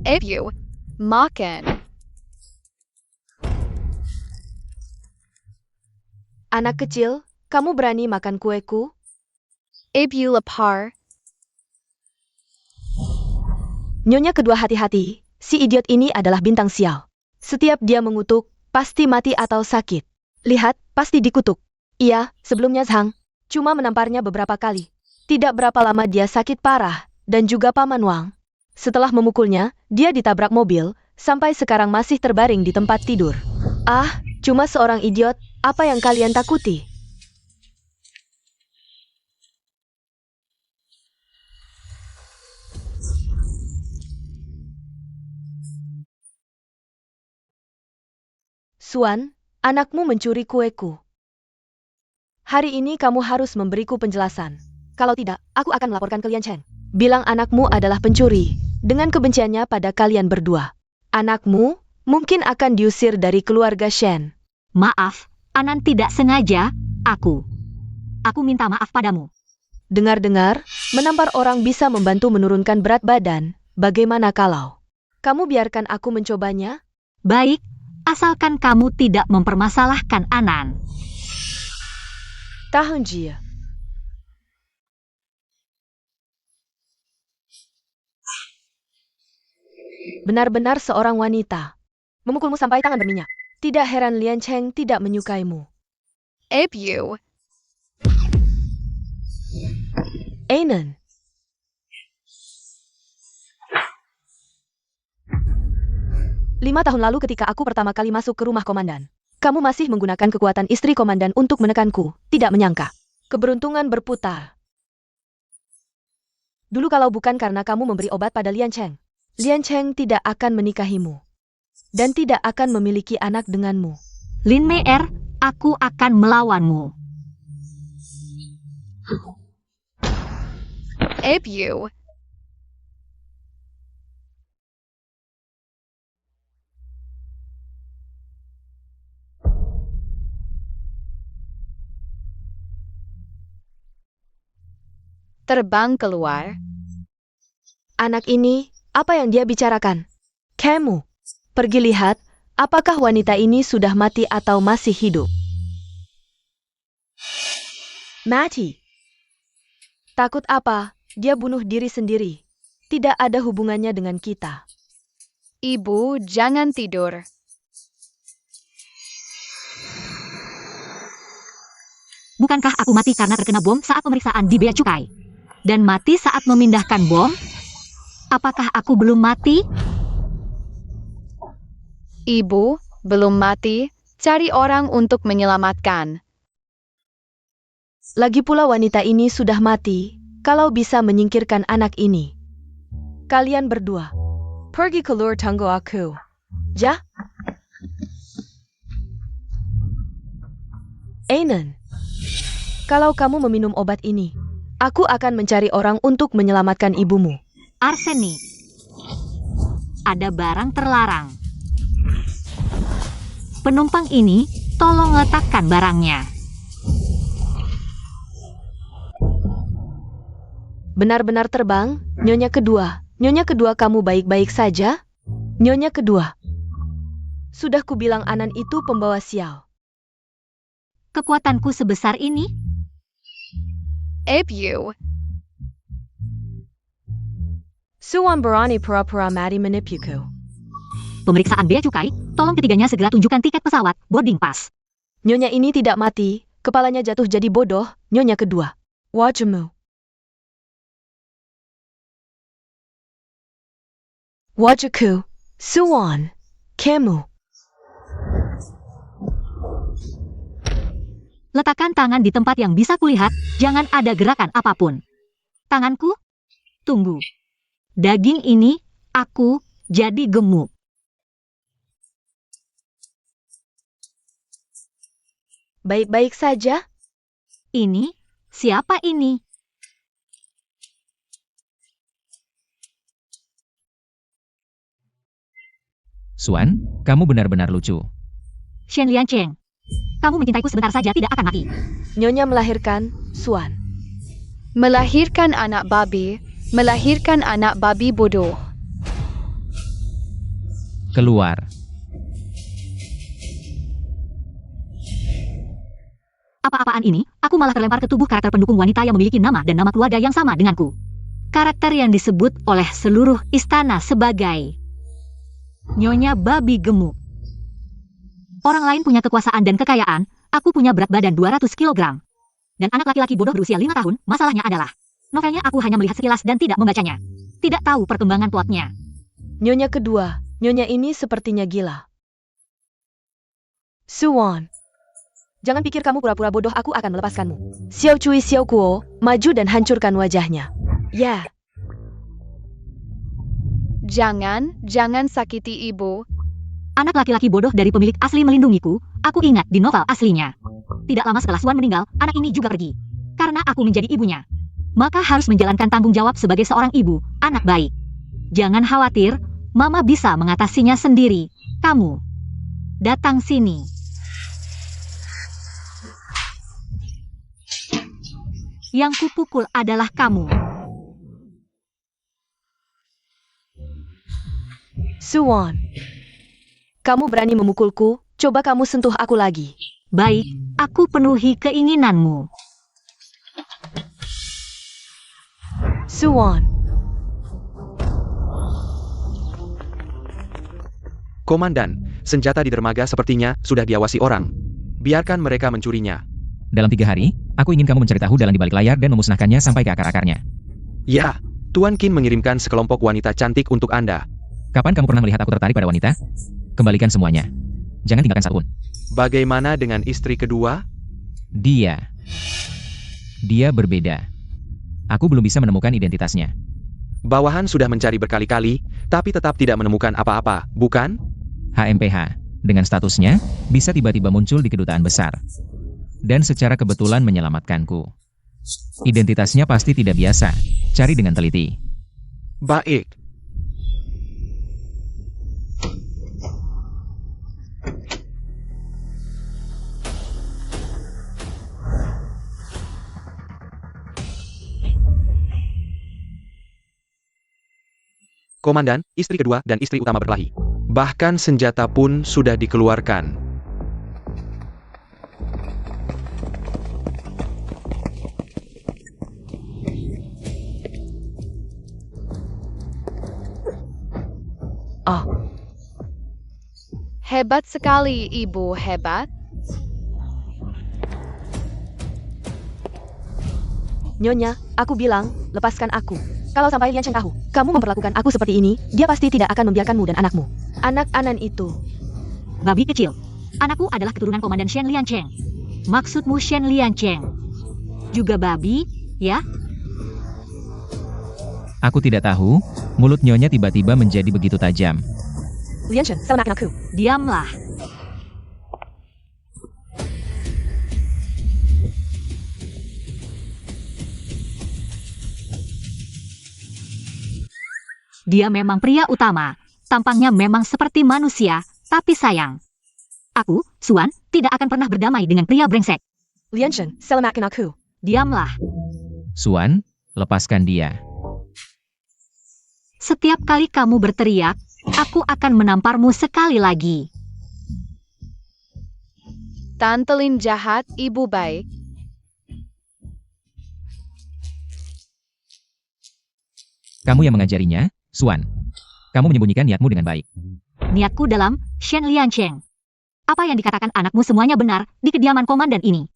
Abu, makan. Anak kecil, kamu berani makan kueku? Abu lapar. Nyonya kedua hati-hati, si idiot ini adalah bintang sial. Setiap dia mengutuk, pasti mati atau sakit. Lihat, pasti dikutuk. Iya, sebelumnya Zhang cuma menamparnya beberapa kali. Tidak berapa lama dia sakit parah, dan juga Paman Wang. Setelah memukulnya, dia ditabrak mobil, sampai sekarang masih terbaring di tempat tidur. Ah, cuma seorang idiot, apa yang kalian takuti? Suan, anakmu mencuri kueku. Hari ini kamu harus memberiku penjelasan. Kalau tidak, aku akan melaporkan ke Lian Cheng. Bilang anakmu adalah pencuri, dengan kebenciannya pada kalian berdua. Anakmu mungkin akan diusir dari keluarga Shen. Maaf, Anan tidak sengaja, Aku minta maaf padamu. Dengar-dengar, menampar orang bisa membantu menurunkan berat badan. Bagaimana kalau kamu biarkan aku mencobanya? Baik, asalkan kamu tidak mempermasalahkan Anan. Tahan Jia. Benar-benar seorang wanita. Memukulmu sampai tangan berminyak. Tidak heran Lian Cheng tidak menyukaimu. Abu, Anan. Lima tahun lalu ketika aku pertama kali masuk ke rumah komandan, kamu masih menggunakan kekuatan istri komandan untuk menekanku. Tidak menyangka. Keberuntungan berputar. Dulu kalau bukan karena kamu memberi obat pada Lian Cheng, Lian Cheng tidak akan menikahimu. Dan tidak akan memiliki anak denganmu. Lin Meier, aku akan melawanmu. Abu, terbang keluar. Anak ini, apa yang dia bicarakan? Kamu, pergi lihat, apakah wanita ini sudah mati atau masih hidup? Mati. Takut apa? Dia bunuh diri sendiri. Tidak ada hubungannya dengan kita. Ibu, jangan tidur. Bukankah aku mati karena terkena bom saat pemeriksaan di bea cukai? Dan mati saat memindahkan bom? Apakah aku belum mati? Ibu, belum mati. Cari orang untuk menyelamatkan. Lagi pula wanita ini sudah mati, kalau bisa menyingkirkan anak ini. Kalian berdua, pergi keluar tanggo aku. Ja? Anan, kalau kamu meminum obat ini, aku akan mencari orang untuk menyelamatkan ibumu. Arsenik. Ada barang terlarang. Penumpang ini, tolong letakkan barangnya. Benar-benar terbang, Nyonya kedua. Nyonya kedua kamu baik-baik saja? Nyonya kedua. Sudah kubilang Anan itu pembawa sial. Kekuatanku sebesar ini? Abu, Suwan berani pura-pura mati menipuku. Pemeriksaan bea cukai, tolong ketiganya segera tunjukkan tiket pesawat, boarding pass. Nyonya ini tidak mati, kepalanya jatuh jadi bodoh, Nyonya kedua. Wajahmu. Wajahku, Suwan, kamu. Letakkan tangan di tempat yang bisa kulihat, jangan ada gerakan apapun. Tanganku? Tunggu. Daging ini, aku, jadi gemuk. Baik-baik saja? Ini? Siapa ini? Suan, kamu benar-benar lucu. Shen Liancheng. Kamu mencintaiku sebentar saja tidak akan mati. Nyonya melahirkan, Suan. melahirkan anak babi bodoh. Keluar. Apa-apaan ini? Aku malah terlempar ke tubuh karakter pendukung wanita yang memiliki nama dan nama keluarga yang sama denganku. Karakter yang disebut oleh seluruh istana sebagai Nyonya Babi Gemuk. Orang lain punya kekuasaan dan kekayaan, aku punya berat badan 200 kg. Dan anak laki-laki bodoh berusia 5 tahun, masalahnya adalah novelnya aku hanya melihat sekilas dan tidak membacanya. Tidak tahu perkembangan plotnya. Nyonya kedua, nyonya ini sepertinya gila. Suwon. Jangan pikir kamu pura-pura bodoh, aku akan melepaskanmu. Xiao Cui Xiao Kuo, maju dan hancurkan wajahnya. Ya. Jangan sakiti ibu. Anak laki-laki bodoh dari pemilik asli melindungiku, aku ingat di novel aslinya. Tidak lama setelah Suan meninggal, anak ini juga pergi. Karena aku menjadi ibunya. Maka harus menjalankan tanggung jawab sebagai seorang ibu, anak baik. Jangan khawatir, Mama bisa mengatasinya sendiri. Kamu, datang sini. Yang kupukul adalah kamu. Suwon. Kamu berani memukulku, coba kamu sentuh aku lagi. Baik, aku penuhi keinginanmu. Suwon. Komandan, senjata di dermaga sepertinya sudah diawasi orang. Biarkan mereka mencurinya. Dalam 3 hari, aku ingin kamu mencari tahu dalam di balik layar dan memusnahkannya sampai ke akar-akarnya. Ya, Tuan Qin mengirimkan sekelompok wanita cantik untuk Anda. Kapan kamu pernah melihat aku tertarik pada wanita? Kembalikan semuanya. Jangan tinggalkan satupun. Bagaimana dengan istri kedua? Dia berbeda. Aku belum bisa menemukan identitasnya. Bawahan sudah mencari berkali-kali, tapi tetap tidak menemukan apa-apa, bukan? HMPH, dengan statusnya, bisa tiba-tiba muncul di kedutaan besar. Dan secara kebetulan menyelamatkanku. Identitasnya pasti tidak biasa. Cari dengan teliti. Baik. Komandan, istri kedua dan istri utama berkelahi. Bahkan senjata pun sudah dikeluarkan. Oh, Hebat sekali, ibu, hebat. Nyonya, aku bilang, lepaskan aku. Kalau sampai Lian Cheng tahu, kamu memperlakukan aku seperti ini, dia pasti tidak akan membiarkanmu dan anakmu. Anak-anak itu. Babi kecil. Anakku adalah keturunan Komandan Shen Liancheng. Maksudmu Shen Liancheng juga babi, ya? Aku tidak tahu, mulut nyonya tiba-tiba menjadi begitu tajam. Lian Cheng, selamatkan aku. Diamlah. Dia memang pria utama. Tampangnya memang seperti manusia, tapi sayang. Aku, Suan, tidak akan pernah berdamai dengan pria brengsek. Lian Cheng, selamatkan aku. Diamlah. Suan, lepaskan dia. Setiap kali kamu berteriak, aku akan menamparmu sekali lagi. Tante Lin jahat, ibu baik. Kamu yang mengajarinya, Suan. Kamu menyembunyikan niatmu dengan baik. Niatku dalam Shen Liancheng. Apa yang dikatakan anakmu semuanya benar di kediaman komandan ini.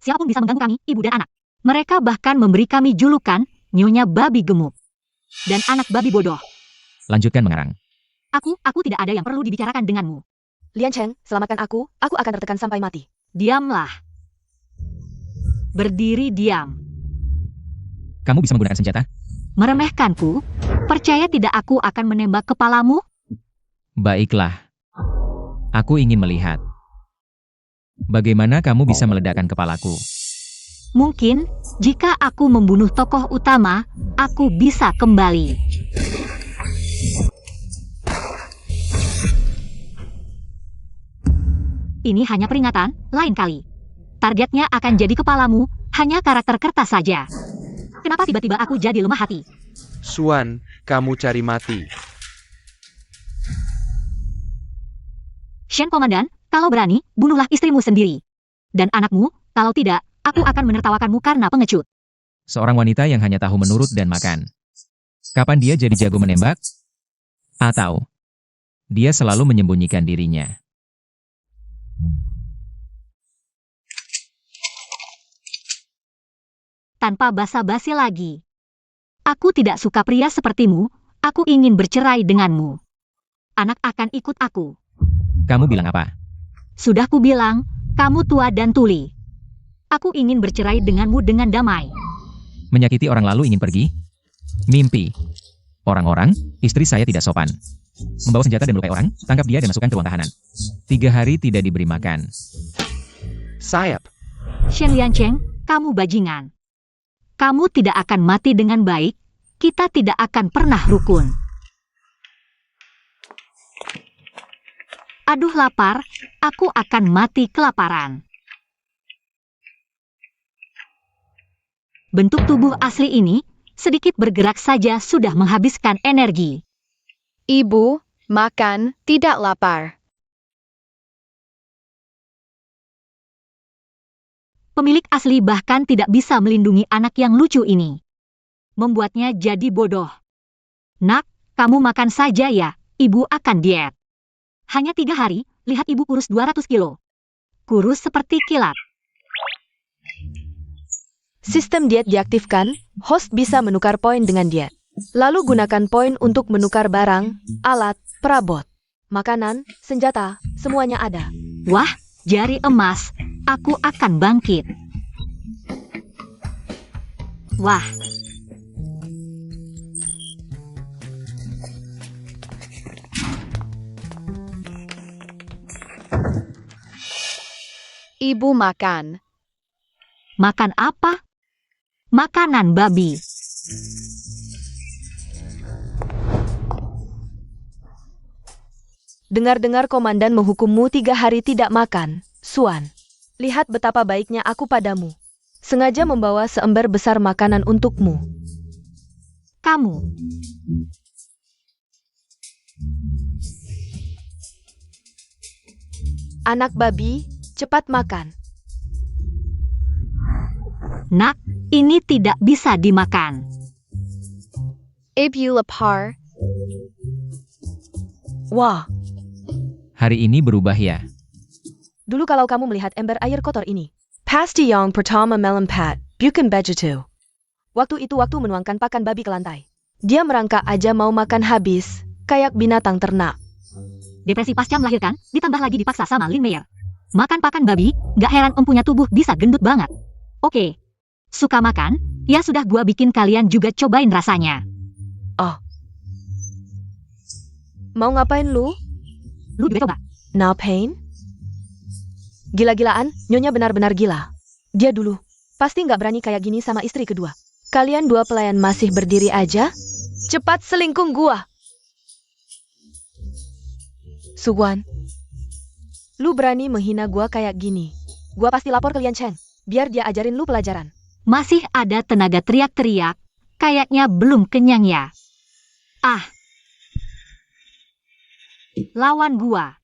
Siapapun bisa mengganggu kami, ibu dan anak. Mereka bahkan memberi kami julukan Nyonya Babi Gemuk dan anak babi bodoh. Lanjutkan mengarang. Aku tidak ada yang perlu dibicarakan denganmu. Lian Cheng, selamatkan aku akan tertekan sampai mati. Diamlah. Berdiri diam. Kamu bisa menggunakan senjata? Meremehkanku? Percaya tidak aku akan menembak kepalamu? Baiklah. Aku ingin melihat. Bagaimana kamu bisa meledakkan kepalaku? Mungkin, jika aku membunuh tokoh utama, aku bisa kembali. Ini hanya peringatan, lain kali. Targetnya akan jadi kepalamu, hanya karakter kertas saja. Kenapa tiba-tiba aku jadi lemah hati? Suan, kamu cari mati. Shen Komandan, kalau berani, bunuhlah istrimu sendiri. Dan anakmu, kalau tidak, aku akan menertawakanmu karena pengecut. Seorang wanita yang hanya tahu menurut dan makan. Kapan dia jadi jago menembak? Atau dia selalu menyembunyikan dirinya? Tanpa basa-basi lagi. Aku tidak suka pria sepertimu, aku ingin bercerai denganmu. Anak akan ikut aku. Kamu bilang apa? Sudah kubilang, kamu tua dan tuli. Aku ingin bercerai denganmu dengan damai. Menyakiti orang lalu ingin pergi? Mimpi. Orang-orang, istri saya tidak sopan. Membawa senjata dan melukai orang, tangkap dia dan masukkan ke ruang tahanan. 3 hari tidak diberi makan. Sayap. Shen Liancheng, kamu bajingan. Kamu tidak akan mati dengan baik, kita tidak akan pernah rukun. Aduh lapar, aku akan mati kelaparan. Bentuk tubuh asli ini, sedikit bergerak saja sudah menghabiskan energi. Ibu, makan, tidak lapar. Pemilik asli bahkan tidak bisa melindungi anak yang lucu ini. Membuatnya jadi bodoh. Nak, kamu makan saja ya, ibu akan diet. Hanya 3 hari, lihat ibu kurus 200 kilo. Kurus seperti kilat. Sistem diet diaktifkan, host bisa menukar poin dengan diet. Lalu gunakan poin untuk menukar barang, alat, perabot, makanan, senjata, semuanya ada. Wah, jari emas, aku akan bangkit. Wah. Ibu makan. Makan apa? Makanan babi. Dengar-dengar komandan menghukummu 3 hari tidak makan, Suan. Lihat betapa baiknya aku padamu. Sengaja membawa seember besar makanan untukmu. Kamu. Anak babi, cepat makan. Nak, ini tidak bisa dimakan. Ibu lapar. Wah, Hari ini berubah ya. dulu kalau kamu melihat ember air kotor ini. Pasti yang pertama melempat, bukan begitu. Waktu itu waktu menuangkan pakan babi ke lantai. Dia merangkak aja mau makan habis, kayak binatang ternak. Depresi pasca melahirkan, ditambah lagi dipaksa sama Lin Meyer. Makan pakan babi, gak heran punya tubuh bisa gendut banget. Oke. Suka makan? Ya sudah gua bikin kalian juga cobain rasanya. Mau ngapain lu? Lu juga coba. Now pain? Gila-gilaan, Nyonya benar-benar gila. Dia dulu, pasti nggak berani kayak gini sama istri kedua. Kalian 2 pelayan masih berdiri aja? Cepat selingkuh gua! Suwan, lu berani menghina gua kayak gini. Gua pasti lapor ke Lian Chen, biar dia ajarin lu pelajaran. Masih ada tenaga teriak-teriak. Kayaknya belum kenyang ya. Ah. Lawan gua.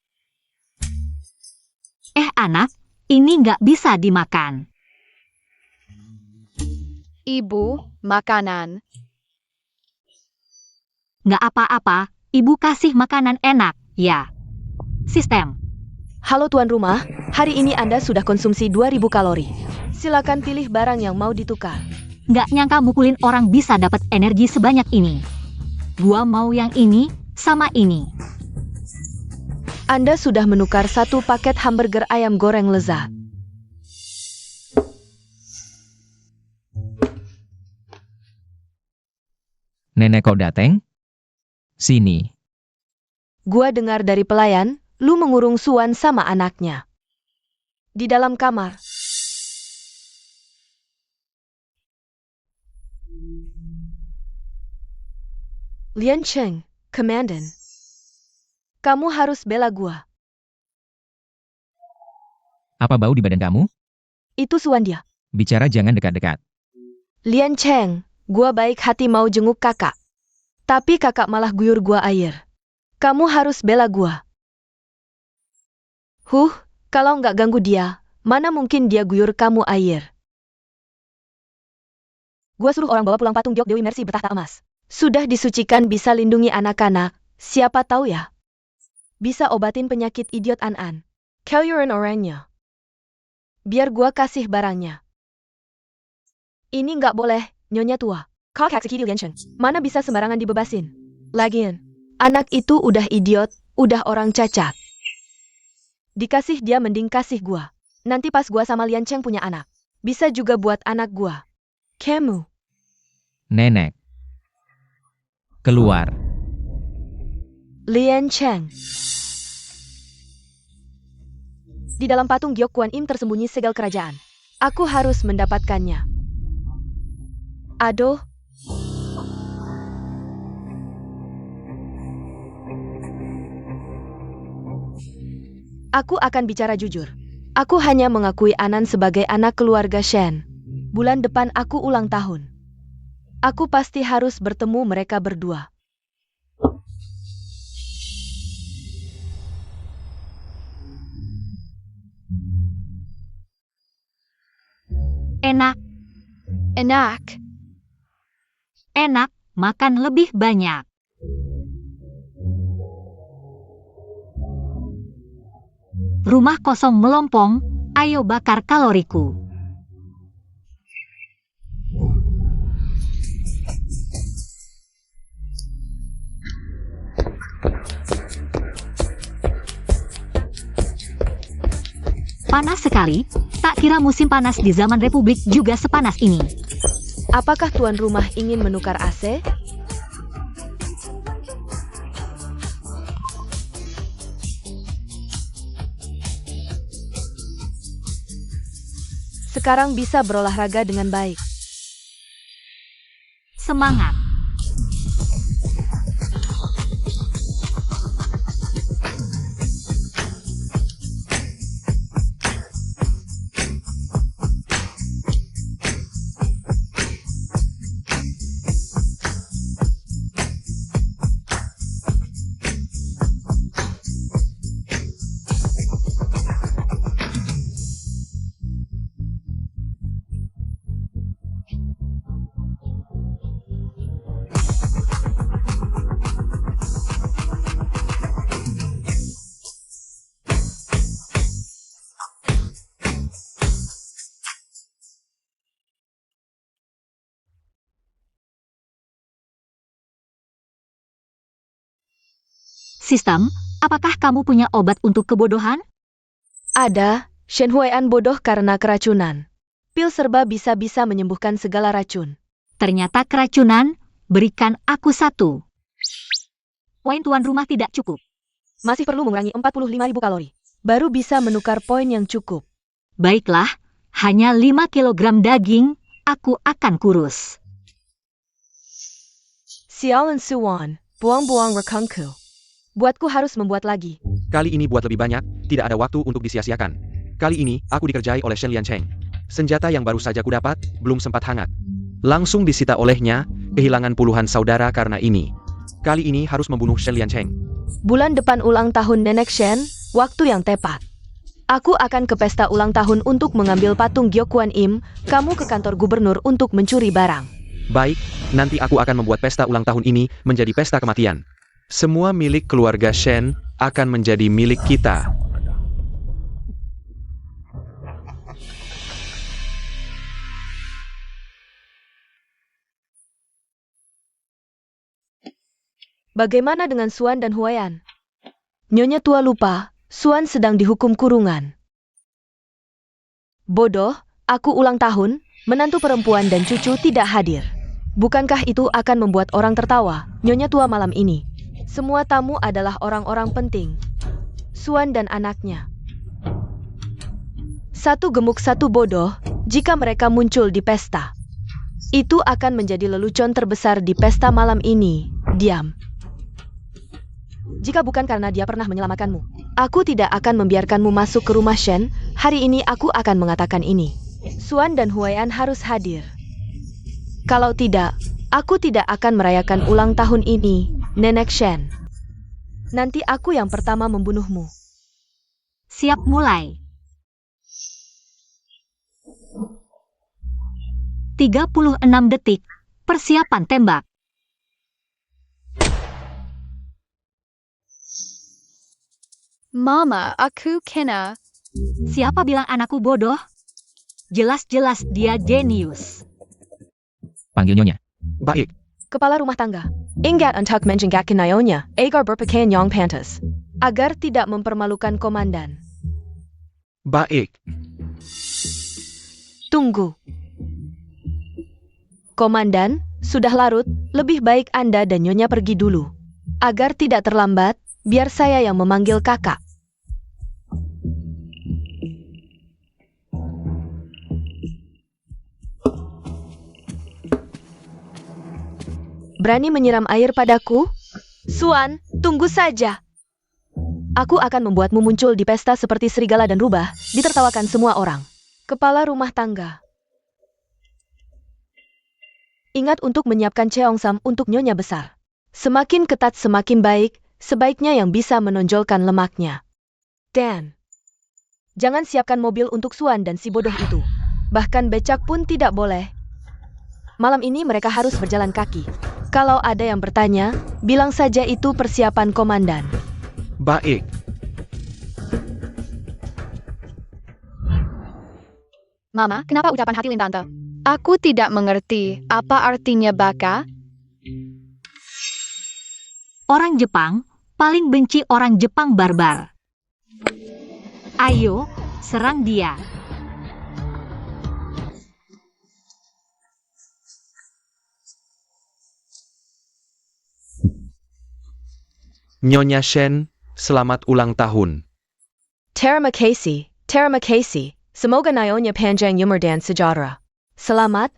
Anak, ini nggak bisa dimakan. Ibu, makanan. Nggak apa-apa, ibu kasih makanan enak, ya. Sistem. Halo tuan rumah, hari ini Anda sudah konsumsi 2000 kalori. Silakan pilih barang yang mau ditukar. Nggak nyangka mukulin orang bisa dapat energi sebanyak ini. Gua mau yang ini, sama ini. Anda sudah menukar 1 paket hamburger ayam goreng lezat. Nenek kau dateng? Sini. Gua dengar dari pelayan, lu mengurung Suan sama anaknya. Di dalam kamar. Lian Cheng, Komandan. Kamu harus bela gua. Apa bau di badan kamu? Itu Suan dia. Bicara jangan dekat-dekat. Lian Cheng, gua baik hati mau jenguk kakak. Tapi kakak malah guyur gua air. Kamu harus bela gua. Kalau nggak ganggu dia, mana mungkin dia guyur kamu air. Gua suruh orang bawa pulang patung giok Dewi Mercy bertahta emas. Sudah disucikan bisa lindungi anak-anak, siapa tahu ya. Bisa obatin penyakit idiot An-An. Kellyuran orangnya. Biar gua kasih barangnya. Ini nggak boleh, Nyonya tua. Kau Kaksiki Lianchen. Mana bisa sembarangan dibebasin. Lagian, anak itu udah idiot, udah orang cacat. Dikasih dia mending kasih gua. Nanti pas gua sama Lian Cheng punya anak. Bisa juga buat anak gua. Kamu. Nenek. Keluar. Lian Cheng. Di dalam patung Giok Kuan Im tersembunyi segel kerajaan. Aku harus mendapatkannya. Aduh. Aku akan bicara jujur. Aku hanya mengakui Anan sebagai anak keluarga Shen. Bulan depan aku ulang tahun. Aku pasti harus bertemu mereka berdua. Enak, Enak. enak, makan lebih banyak. Rumah kosong melompong, ayo bakar kaloriku. Panas sekali, tak kira musim panas di zaman Republik juga sepanas ini. Apakah tuan rumah ingin menukar AC? Sekarang bisa berolahraga dengan baik. Semangat. Sistem, apakah kamu punya obat untuk kebodohan? Ada, Shen Huai'an bodoh karena keracunan. Pil serba bisa-bisa menyembuhkan segala racun. Ternyata keracunan, berikan aku 1. Poin tuan rumah tidak cukup. Masih perlu mengurangi 45.000 kalori. Baru bisa menukar poin yang cukup. Baiklah, hanya 5 kilogram daging, aku akan kurus. Xiao and Suwan, buang-buang rekangku. Buatku harus membuat lagi. Kali ini buat lebih banyak, tidak ada waktu untuk disia-siakan. Kali ini, aku dikerjai oleh Shen Liancheng. Senjata yang baru saja kudapat, belum sempat hangat. Langsung disita olehnya, kehilangan puluhan saudara karena ini. Kali ini harus membunuh Shen Liancheng. Bulan depan ulang tahun Nenek Shen, waktu yang tepat. Aku akan ke pesta ulang tahun untuk mengambil patung Giok Kuan Im, kamu ke kantor gubernur untuk mencuri barang. Baik, nanti aku akan membuat pesta ulang tahun ini menjadi pesta kematian. Semua milik keluarga Shen akan menjadi milik kita. Bagaimana dengan Suan dan Huai'an? Nyonya tua lupa, Suan sedang dihukum kurungan. Bodoh, aku ulang tahun, menantu perempuan dan cucu tidak hadir. Bukankah itu akan membuat orang tertawa, Nyonya tua malam ini? Semua tamu adalah orang-orang penting. Suan dan anaknya. Satu gemuk satu bodoh, jika mereka muncul di pesta. Itu akan menjadi lelucon terbesar di pesta malam ini. Diam. Jika bukan karena dia pernah menyelamatkanmu, aku tidak akan membiarkanmu masuk ke rumah Shen. Hari ini aku akan mengatakan ini. Suan dan Huai'an harus hadir. Kalau tidak, aku tidak akan merayakan ulang tahun ini, Nenek Shen. Nanti aku yang pertama membunuhmu. Siap mulai. 36 detik. Persiapan tembak. Mama, aku kena. Siapa bilang anakku bodoh? Jelas-jelas dia jenius. Panggil Nyonya. Baik, Kepala rumah tangga. Ingat untuk menjengkelkan Nyonya agar berpakaian yang pantas. Agar tidak mempermalukan komandan. baik. Tunggu. Komandan, sudah larut, lebih baik Anda dan Nyonya pergi dulu. Agar tidak terlambat, biar saya yang memanggil kakak. Berani menyiram air padaku? Suan, tunggu saja. Aku akan membuatmu muncul di pesta seperti serigala dan rubah, ditertawakan semua orang. Kepala rumah tangga. Ingat untuk menyiapkan cheongsam untuk Nyonya besar. Semakin ketat semakin baik, sebaiknya yang bisa menonjolkan lemaknya. Dan, jangan siapkan mobil untuk Suan dan si bodoh itu. Bahkan becak pun tidak boleh. Malam ini mereka harus berjalan kaki. Kalau ada yang bertanya, bilang saja itu persiapan komandan. Baik. Mama, kenapa ucapan hati Lin Tante? Aku tidak mengerti apa artinya baka. Orang Jepang paling benci orang Jepang barbar. Ayo, serang dia. Nyonya Shen, selamat ulang tahun. Terima kasih. Semoga Nyonya panjang umur dan sejahtera. Selamat,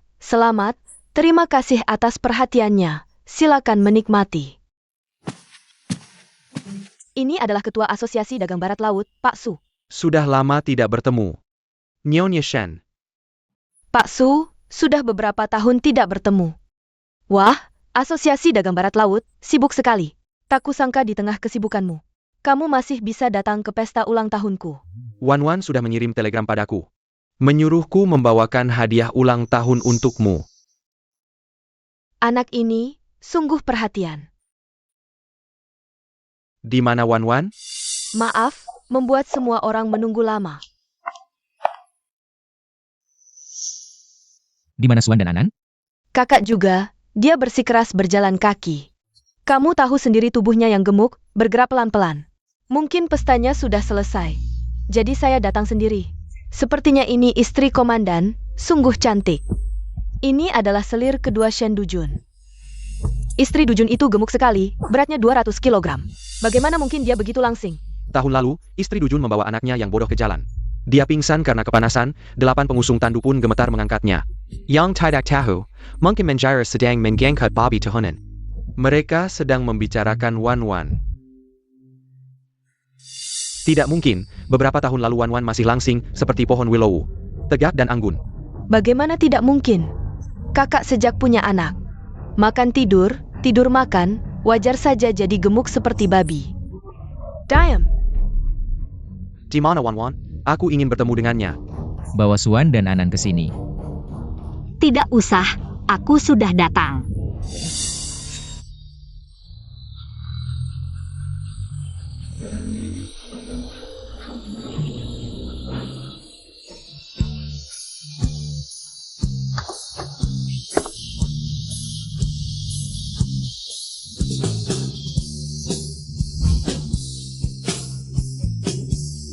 terima kasih atas perhatiannya. Silakan menikmati. Ini adalah Ketua Asosiasi Dagang Barat Laut, Pak Su. Sudah lama tidak bertemu. Nyonya Shen, Pak Su, sudah beberapa tahun tidak bertemu. Wah, Asosiasi Dagang Barat Laut, sibuk sekali. Tak kusangka di tengah kesibukanmu, kamu masih bisa datang ke pesta ulang tahunku. Wan Wan sudah mengirim telegram padaku. Menyuruhku membawakan hadiah ulang tahun untukmu. Anak ini sungguh perhatian. Di mana Wan Wan? Maaf, membuat semua orang menunggu lama. Di mana Suan dan Anan? Kakak juga, dia bersikeras berjalan kaki. Kamu tahu sendiri tubuhnya yang gemuk, bergerak pelan-pelan. Mungkin pestanya sudah selesai. Jadi saya datang sendiri. Sepertinya ini istri komandan, sungguh cantik. Ini adalah selir kedua Shen Dujun. Istri Dujun itu gemuk sekali, beratnya 200 kg. Bagaimana mungkin dia begitu langsing? Tahun lalu, istri Dujun membawa anaknya yang bodoh ke jalan. Dia pingsan karena kepanasan, 8 pengusung tandu pun gemetar mengangkatnya. Yang tidak tahu, mungkin menjara sedang mengangkat babi tahunan. Mereka sedang membicarakan Wan Wan. Tidak mungkin, beberapa tahun lalu Wan Wan masih langsing seperti pohon willow, tegak dan anggun. Bagaimana tidak mungkin? Kakak sejak punya anak. Makan tidur makan, wajar saja jadi gemuk seperti babi. Diam. Di mana Wan Wan? Aku ingin bertemu dengannya. Bawa Suan dan Anan ke sini. Tidak usah, aku sudah datang.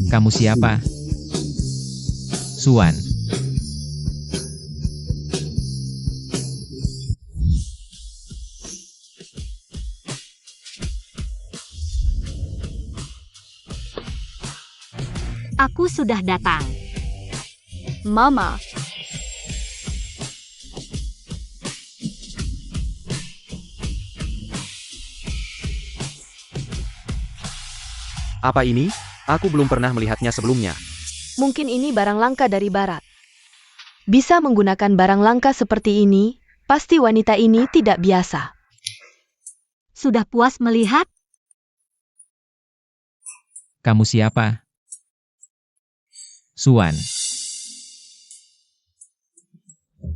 Kamu siapa? Suan. Aku sudah datang. Mama, Apa ini? Aku belum pernah melihatnya sebelumnya. Mungkin ini barang langka dari barat. Bisa menggunakan barang langka seperti ini, pasti wanita ini tidak biasa. Sudah puas melihat? Kamu siapa? Suan.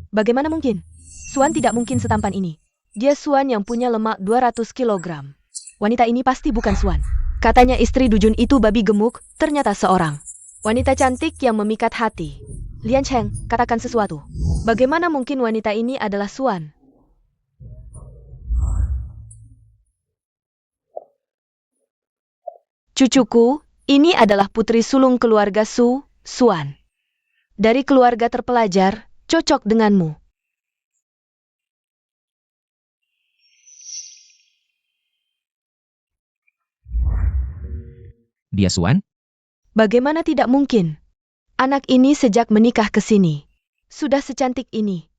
Bagaimana mungkin? Suan tidak mungkin setampan ini. Dia Suan yang punya lemak 200 kilogram. Wanita ini pasti bukan Suan. Katanya istri dujun itu babi gemuk, ternyata seorang wanita cantik yang memikat hati. Lian Cheng, katakan sesuatu. Bagaimana mungkin wanita ini adalah Suan? Cucuku, ini adalah putri sulung keluarga Su, Suan. Dari keluarga terpelajar, cocok denganmu. Dia Suan? Bagaimana tidak mungkin? Anak ini sejak menikah ke sini. Sudah secantik ini.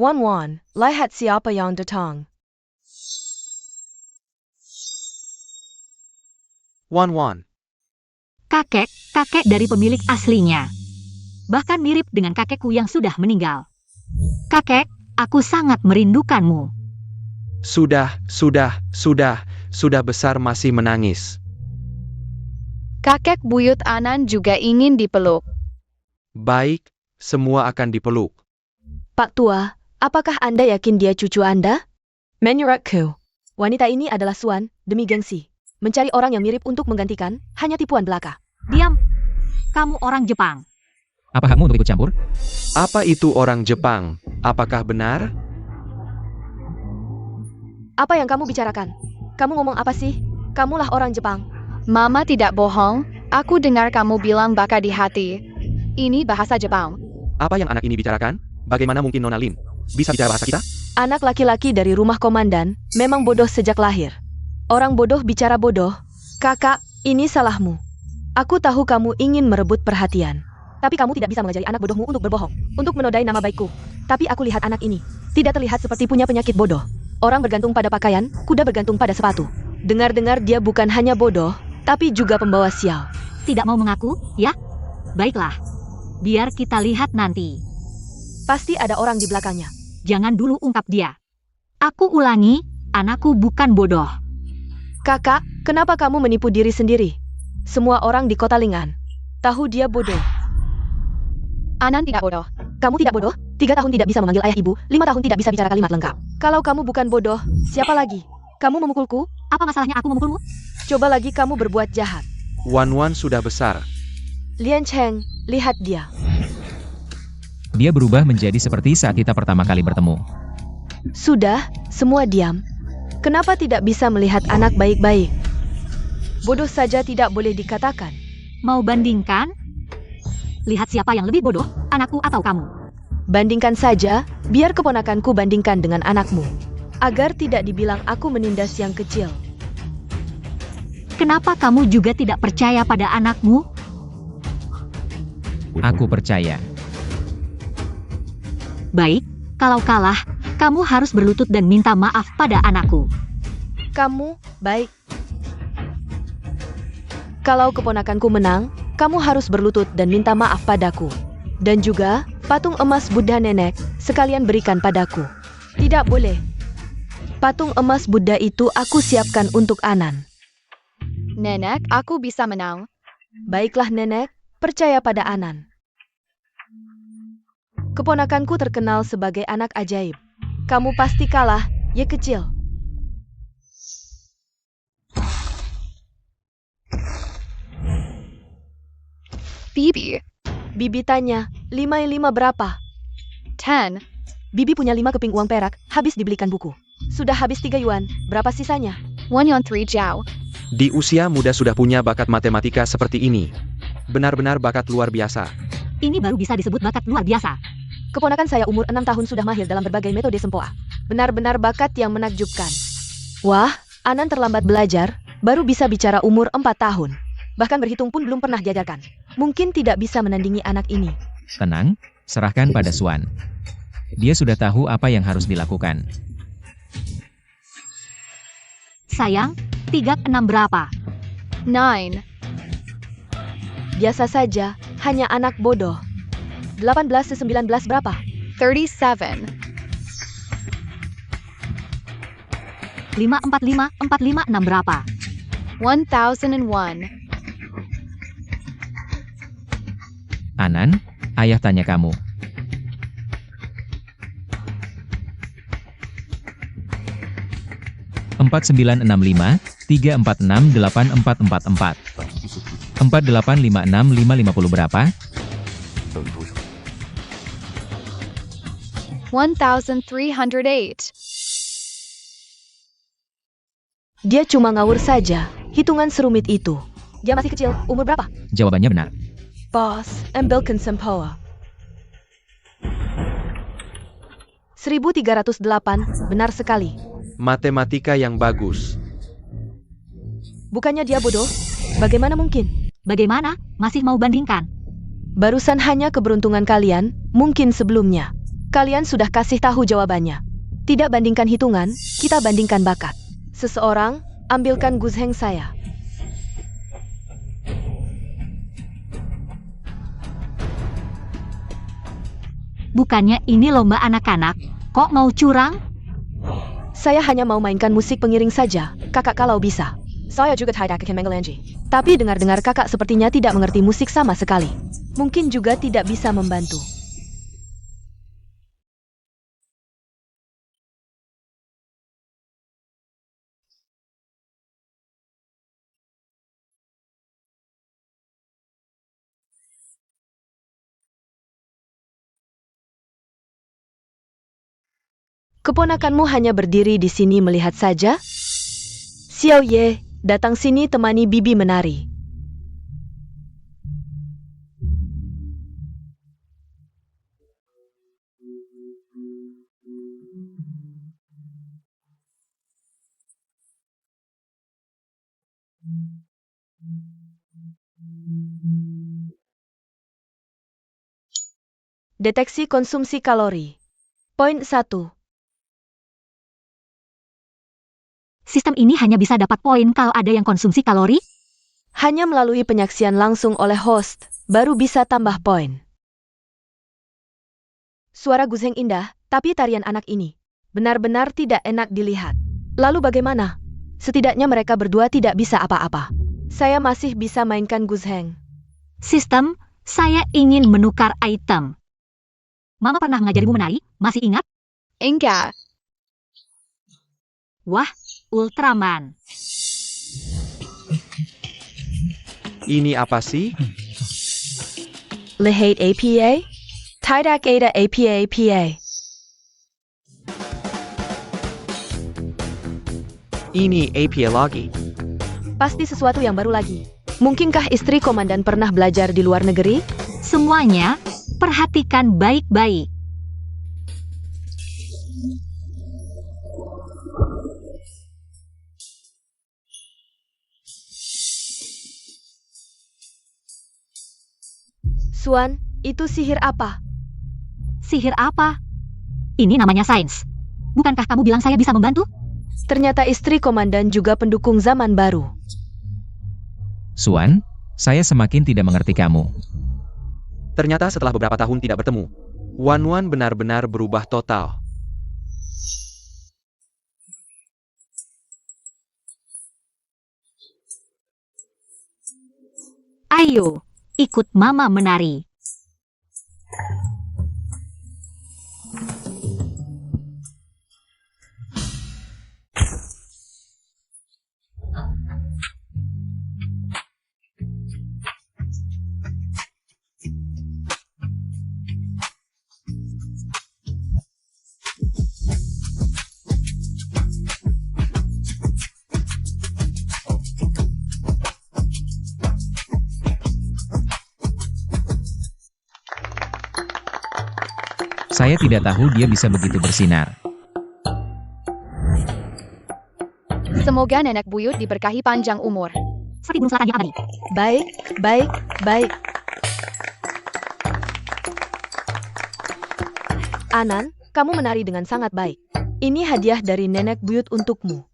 Wan, lihat siapa yang datang. Wan. Kakek dari pemilik aslinya. Bahkan mirip dengan kakekku yang sudah meninggal. Kakek, aku sangat merindukanmu. Sudah besar masih menangis. Kakek buyut Anan juga ingin dipeluk. Baik, semua akan dipeluk. Pak Tua, apakah Anda yakin dia cucu Anda? Menurutku, wanita ini adalah Suan, demi gengsi. Mencari orang yang mirip untuk menggantikan, hanya tipuan belaka. Diam. Kamu orang Jepang. Apa hakmu untuk ikut campur? Apa itu orang Jepang? Apakah benar? Apa yang kamu bicarakan? Kamu ngomong apa sih? Kamulah orang Jepang. Mama tidak bohong, aku dengar kamu bilang baka di hati. Ini bahasa Jepang. Apa yang anak ini bicarakan? Bagaimana mungkin Nona Lin bisa bicara bahasa kita? Anak laki-laki dari rumah komandan memang bodoh sejak lahir. Orang bodoh bicara bodoh. Kakak, ini salahmu. Aku tahu kamu ingin merebut perhatian. Tapi kamu tidak bisa mengajari anak bodohmu untuk berbohong, untuk menodai nama baikku. Tapi aku lihat anak ini tidak terlihat seperti punya penyakit bodoh. Orang bergantung pada pakaian, kuda bergantung pada sepatu. Dengar-dengar dia bukan hanya bodoh, tapi juga pembawa sial. Tidak mau mengaku, ya? Baiklah. Biar kita lihat nanti. Pasti ada orang di belakangnya. Jangan dulu ungkap dia. Aku ulangi, anakku bukan bodoh. Kakak, kenapa kamu menipu diri sendiri? Semua orang di kota Lingan tahu dia bodoh. Anan tidak bodoh. Kamu tidak bodoh? 3 tahun tidak bisa memanggil ayah ibu, 5 tahun tidak bisa bicara kalimat lengkap. Kalau kamu bukan bodoh, siapa lagi? Kamu memukulku? Apa masalahnya aku memukulmu? Coba lagi kamu berbuat jahat. Wan sudah besar. Lian Cheng, lihat dia. Dia berubah menjadi seperti saat kita pertama kali bertemu. Sudah, semua diam. Kenapa tidak bisa melihat anak baik-baik? Bodoh saja tidak boleh dikatakan. Mau bandingkan? Lihat siapa yang lebih bodoh, anakku atau kamu. Bandingkan saja, biar keponakanku bandingkan dengan anakmu. Agar tidak dibilang aku menindas yang kecil. Kenapa kamu juga tidak percaya pada anakmu? Aku percaya. Baik, kalau kalah, kamu harus berlutut dan minta maaf pada anakku. Kamu, baik. Kalau keponakanku menang, kamu harus berlutut dan minta maaf padaku. Dan juga, patung emas Buddha nenek, sekalian berikan padaku. Tidak boleh. Patung emas Buddha itu aku siapkan untuk Anan. Nenek, aku bisa menang. Baiklah nenek, percaya pada Anan. Keponakanku terkenal sebagai anak ajaib. Kamu pasti kalah, ya kecil. Bibi, Bibi tanya, 5 berapa? 10. Bibi punya 5 keping uang perak, habis dibelikan buku. Sudah habis 3 yuan, berapa sisanya? 1 yuan 3 jiao. Di usia muda sudah punya bakat matematika seperti ini. Benar-benar bakat luar biasa. Ini baru bisa disebut bakat luar biasa. Keponakan saya umur 6 tahun sudah mahir dalam berbagai metode sempoa. Benar-benar bakat yang menakjubkan. Wah, Anan terlambat belajar, baru bisa bicara umur 4 tahun. Bahkan berhitung pun belum pernah diajarkan. Mungkin tidak bisa menandingi anak ini. Tenang, serahkan pada Suan. Dia sudah tahu apa yang harus dilakukan. Sayang, 3 ke 6 berapa? 9. Biasa saja, hanya anak bodoh. 18 ke 19 berapa? 37. 5, 4, 5, 4, 5, 6 berapa? 1001. Anan, ayah tanya kamu. Empat 3468444 4856550 berapa? 1308. Dia cuma ngawur saja. Hitungan serumit itu. Dia masih kecil. Umur berapa? Jawabannya benar. Bos, ambilkan sempoa. 1308, benar sekali. Matematika yang bagus. Bukannya dia bodoh? Bagaimana mungkin? Bagaimana? Masih mau bandingkan? Barusan hanya keberuntungan kalian, mungkin sebelumnya. Kalian sudah kasih tahu jawabannya. Tidak bandingkan hitungan, kita bandingkan bakat. Seseorang, ambilkan guzheng saya. Bukannya ini lomba anak-anak, kok mau curang? Saya hanya mau mainkan musik pengiring saja, kakak kalau bisa. Saya juga tidak akan mengelanji. Tapi dengar-dengar kakak sepertinya tidak mengerti musik sama sekali. Mungkin juga tidak bisa membantu. Keponakanmu hanya berdiri di sini melihat saja? Xiao Ye, datang sini temani bibi menari. Deteksi konsumsi kalori. Poin 1. Sistem ini hanya bisa dapat poin kalau ada yang konsumsi kalori? Hanya melalui penyaksian langsung oleh host, baru bisa tambah poin. Suara guzheng indah, tapi tarian anak ini benar-benar tidak enak dilihat. Lalu bagaimana? Setidaknya mereka berdua tidak bisa apa-apa. Saya masih bisa mainkan guzheng. Sistem, saya ingin menukar item. Mama pernah mengajarimu menari, masih ingat? Enggak. Wah, Ultraman. Ini apa sih? Lihat APA? Tidak ada APA. Ini APA lagi. Pasti sesuatu yang baru lagi. Mungkinkah istri komandan pernah belajar di luar negeri? Semuanya, perhatikan baik-baik. Suan, itu sihir apa? Sihir apa? Ini namanya sains. Bukankah kamu bilang saya bisa membantu? Ternyata istri komandan juga pendukung zaman baru. Suan, saya semakin tidak mengerti kamu. Ternyata setelah beberapa tahun tidak bertemu, Wan benar-benar berubah total. Ayo, ikut Mama menari. Saya tidak tahu dia bisa begitu bersinar. Semoga nenek buyut diberkahi panjang umur. Seperti burung selatan yang abadi. Baik. Anan, kamu menari dengan sangat baik. Ini hadiah dari nenek buyut untukmu.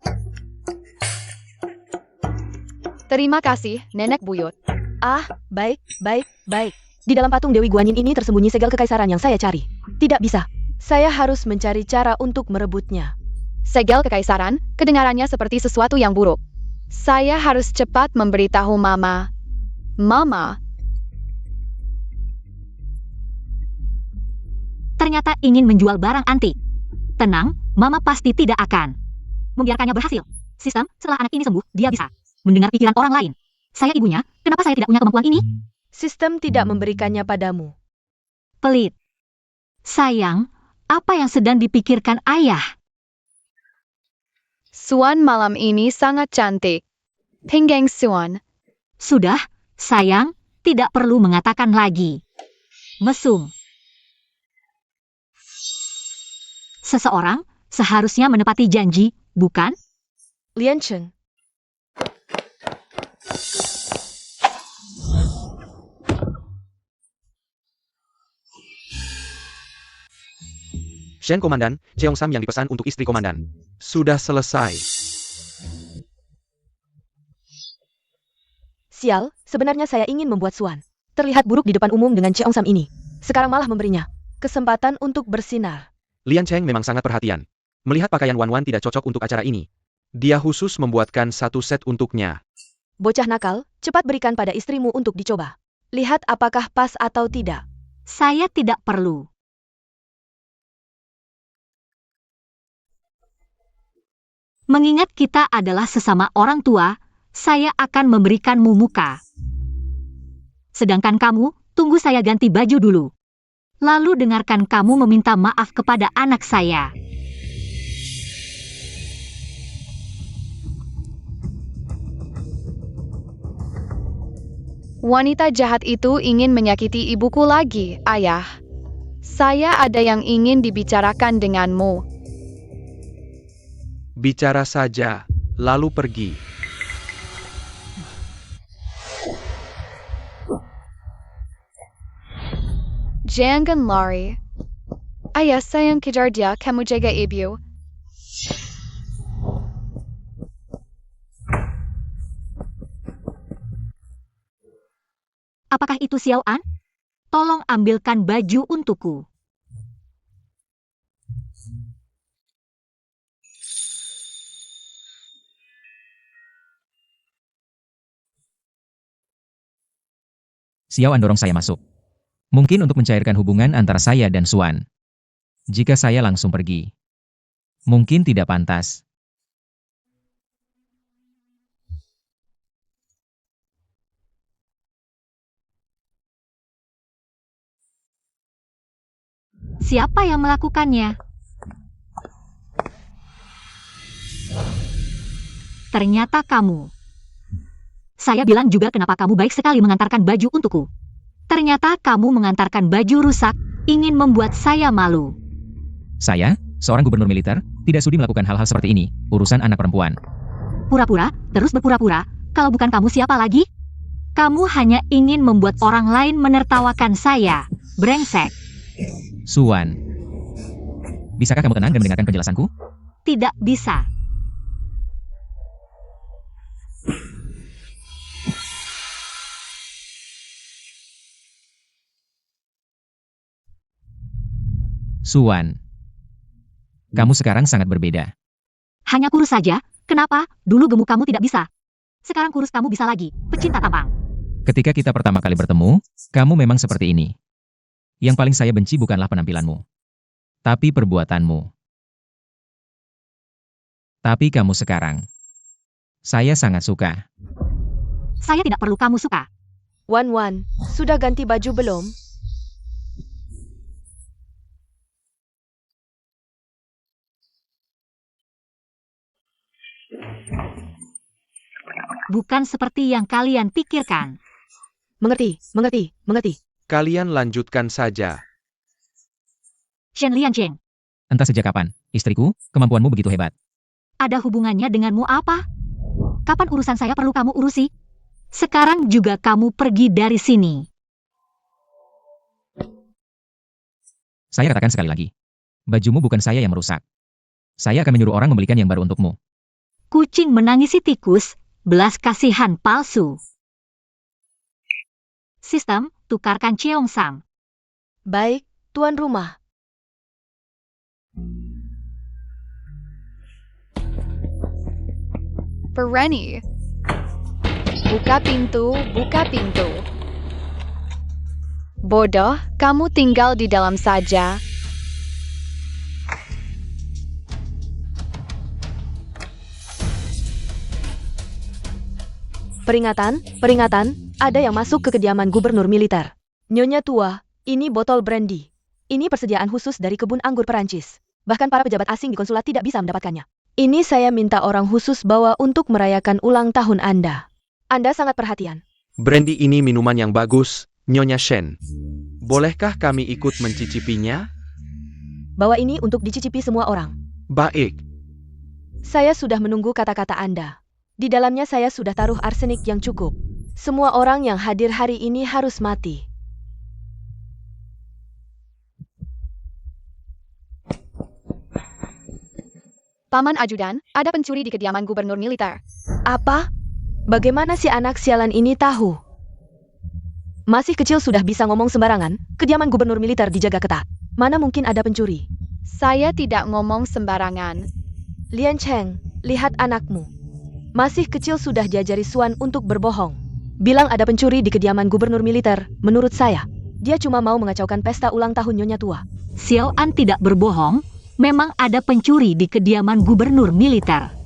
Terima kasih, nenek buyut. Ah, baik. Di dalam patung Dewi Guanyin ini tersembunyi segel kekaisaran yang saya cari. Tidak bisa. Saya harus mencari cara untuk merebutnya. Segel kekaisaran, kedengarannya seperti sesuatu yang buruk. Saya harus cepat memberitahu Mama. Mama, ternyata ingin menjual barang antik. Tenang, Mama pasti tidak akan membiarkannya berhasil. Sistem, setelah anak ini sembuh, dia bisa mendengar pikiran orang lain. Saya ibunya, kenapa saya tidak punya kemampuan ini? Sistem tidak memberikannya padamu. Pelit. Sayang, apa yang sedang dipikirkan ayah? Suan malam ini sangat cantik. Pinggeng Suan. Sudah, sayang, tidak perlu mengatakan lagi. Mesum. Seseorang seharusnya menepati janji, bukan? Lian Cheng. Shen Komandan, Cheong Sam yang dipesan untuk istri Komandan. Sudah selesai. Sial, sebenarnya saya ingin membuat Suan terlihat buruk di depan umum dengan Cheong Sam ini. Sekarang malah memberinya kesempatan untuk bersinar. Lian Cheng memang sangat perhatian. Melihat pakaian Wan Wan tidak cocok untuk acara ini, dia khusus membuatkan satu set untuknya. Bocah nakal, cepat berikan pada istrimu untuk dicoba. Lihat apakah pas atau tidak. Saya tidak perlu. Mengingat kita adalah sesama orang tua, saya akan memberikanmu muka. Sedangkan kamu, tunggu saya ganti baju dulu. Lalu dengarkan kamu meminta maaf kepada anak saya. Wanita jahat itu ingin menyakiti ibuku lagi, Ayah. Saya ada yang ingin dibicarakan denganmu. Bicara saja, lalu pergi. Jangan lari. Ayah sayang kejar dia, kamu jaga ibu. Apakah itu Xiao An? Tolong ambilkan baju untukku. Xiao An dorong saya masuk. Mungkin untuk mencairkan hubungan antara saya dan Suan. Jika saya langsung pergi, mungkin tidak pantas. Siapa yang melakukannya? Ternyata kamu. Saya bilang juga kenapa kamu baik sekali mengantarkan baju untukku. Ternyata kamu mengantarkan baju rusak, ingin membuat saya malu. Saya, seorang gubernur militer, tidak sudi melakukan hal-hal seperti ini, urusan anak perempuan. Pura-pura, terus berpura-pura, kalau bukan kamu siapa lagi? Kamu hanya ingin membuat orang lain menertawakan saya. Brengsek. Suan, bisakah kamu tenang dan mendengarkan penjelasanku? Tidak bisa. Suan, kamu sekarang sangat berbeda. Hanya kurus saja, kenapa? Dulu gemuk kamu tidak bisa. Sekarang kurus kamu bisa lagi, pecinta tampang. Ketika kita pertama kali bertemu, kamu memang seperti ini. Yang paling saya benci bukanlah penampilanmu, tapi perbuatanmu. Tapi kamu sekarang, saya sangat suka. Saya tidak perlu kamu suka. Wan Wan, sudah ganti baju belum? Bukan seperti yang kalian pikirkan. Mengerti, mengerti, mengerti. Kalian lanjutkan saja. Shen Liancheng, Entah sejak kapan, istriku, kemampuanmu begitu hebat. ada hubungannya denganmu apa? Kapan urusan saya perlu kamu urusi? Sekarang juga kamu pergi dari sini. Saya katakan sekali lagi, bajumu bukan saya yang merusak. Saya akan menyuruh orang membelikan yang baru untukmu. Kucing menangisi tikus, belas kasihan palsu. Sistem, tukarkan Cheong Sam. Baik, tuan rumah. Berani. Buka pintu, buka pintu. Bodoh, kamu tinggal di dalam saja. Peringatan, peringatan, ada yang masuk ke kediaman gubernur militer. Nyonya tua, ini botol brandy. Ini persediaan khusus dari kebun anggur Perancis. Bahkan para pejabat asing di konsulat tidak bisa mendapatkannya. Ini saya minta orang khusus bawa untuk merayakan ulang tahun Anda. Anda sangat perhatian. Brandy ini minuman yang bagus, Nyonya Shen. Bolehkah kami ikut mencicipinya? Bawa ini untuk dicicipi semua orang. Baik. Saya sudah menunggu kata-kata Anda. Di dalamnya saya sudah taruh arsenik yang cukup. Semua orang yang hadir hari ini harus mati. Paman Ajudan, ada pencuri di kediaman gubernur militer. Apa? Bagaimana si anak sialan ini tahu? Masih kecil sudah bisa ngomong sembarangan, kediaman gubernur militer dijaga ketat. Mana mungkin ada pencuri? Saya tidak ngomong sembarangan. Lian Cheng, lihat anakmu. Masih kecil sudah diajari Suan untuk berbohong. Bilang ada pencuri di kediaman gubernur militer, menurut saya. Dia cuma mau mengacaukan pesta ulang tahun Nyonya tua. Xiao An tidak berbohong, memang ada pencuri di kediaman gubernur militer.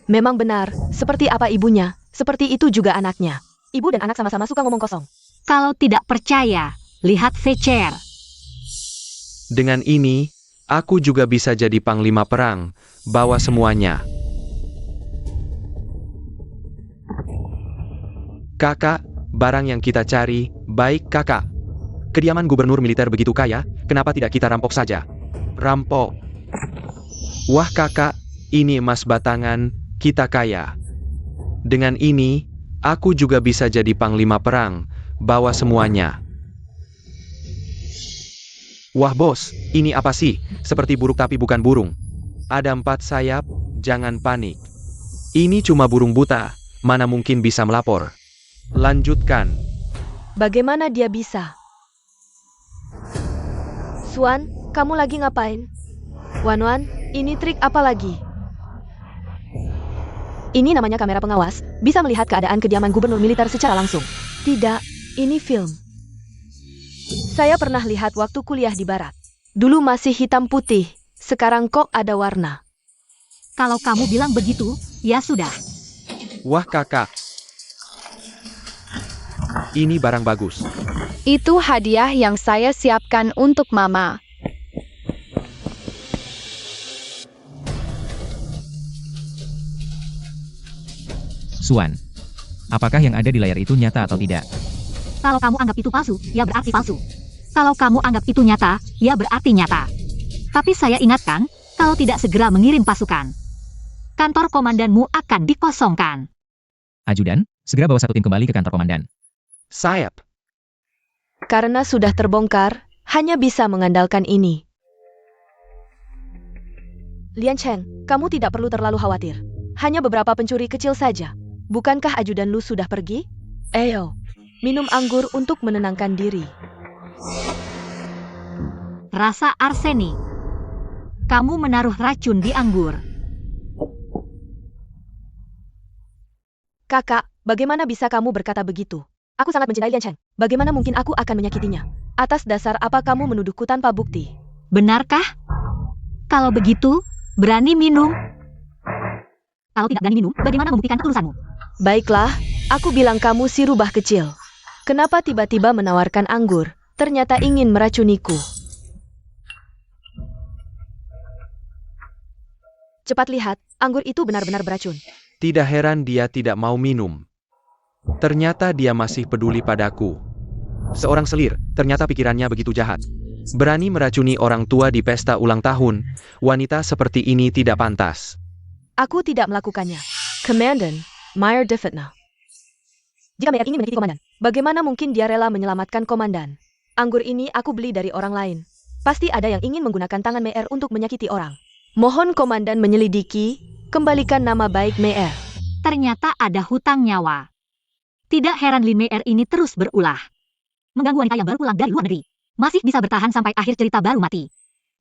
Memang benar, seperti apa ibunya, seperti itu juga anaknya. Ibu dan anak sama-sama suka ngomong kosong. Kalau tidak percaya, lihat VCR. Dengan ini, aku juga bisa jadi panglima perang. Bawa semuanya. Kakak, barang yang kita cari, baik kakak. Kediaman gubernur militer begitu kaya, kenapa tidak kita rampok saja? Rampok. Wah kakak, ini emas batangan, kita kaya. Dengan ini, aku juga bisa jadi panglima perang. Bawa semuanya. Wah bos, ini apa sih? Seperti burung tapi bukan burung. Ada 4 sayap, jangan panik. Ini cuma burung buta, mana mungkin bisa melapor. Lanjutkan. Bagaimana dia bisa? Suan, kamu lagi ngapain? Wan, ini trik apa lagi? Ini namanya kamera pengawas, bisa melihat keadaan kediaman gubernur militer secara langsung. Tidak, ini film. Saya pernah lihat waktu kuliah di barat. Dulu masih hitam putih, sekarang kok ada warna. Kalau kamu bilang begitu, ya sudah. Wah kakak. Ini barang bagus. Itu hadiah yang saya siapkan untuk Mama. Suan, apakah yang ada di layar itu nyata atau tidak? Kalau kamu anggap itu palsu, ya berarti palsu. Kalau kamu anggap itu nyata, ya berarti nyata. Tapi saya ingatkan, kalau tidak segera mengirim pasukan, kantor komandanmu akan dikosongkan. Ajudan, segera bawa 1 tim kembali ke kantor komandan. Sayap. Karena sudah terbongkar, hanya bisa mengandalkan ini. Lian Cheng, kamu tidak perlu terlalu khawatir. Hanya beberapa pencuri kecil saja. Bukankah ajudan lu sudah pergi? Ayo, minum anggur untuk menenangkan diri. Rasa arsenik. Kamu menaruh racun di anggur. Kakak, bagaimana bisa kamu berkata begitu? Aku sangat mencintai Lian Cheng. Bagaimana mungkin aku akan menyakitinya? Atas dasar apa kamu menuduhku tanpa bukti? Benarkah? Kalau begitu, berani minum? Kalau tidak berani minum, bagaimana membuktikan ketulusanmu? Baiklah, aku bilang kamu si rubah kecil. Kenapa tiba-tiba menawarkan anggur? Ternyata ingin meracuniku. Cepat lihat, anggur itu benar-benar beracun. Tidak heran dia tidak mau minum. Ternyata dia masih peduli padaku. Seorang selir, ternyata pikirannya begitu jahat. Berani meracuni orang tua di pesta ulang tahun, wanita seperti ini tidak pantas. Aku tidak melakukannya. Komandan, Meyer de Fitna. Jika Meyer ingin menyakiti komandan, bagaimana mungkin dia rela menyelamatkan komandan? Anggur ini aku beli dari orang lain. Pasti ada yang ingin menggunakan tangan Meyer untuk menyakiti orang. Mohon komandan menyelidiki, kembalikan nama baik Meyer. Ternyata ada hutang nyawa. Tidak heran Lin Meier ini terus berulah. Mengganggu wanita yang baru pulang dari luar negeri. Masih bisa bertahan sampai akhir cerita baru mati.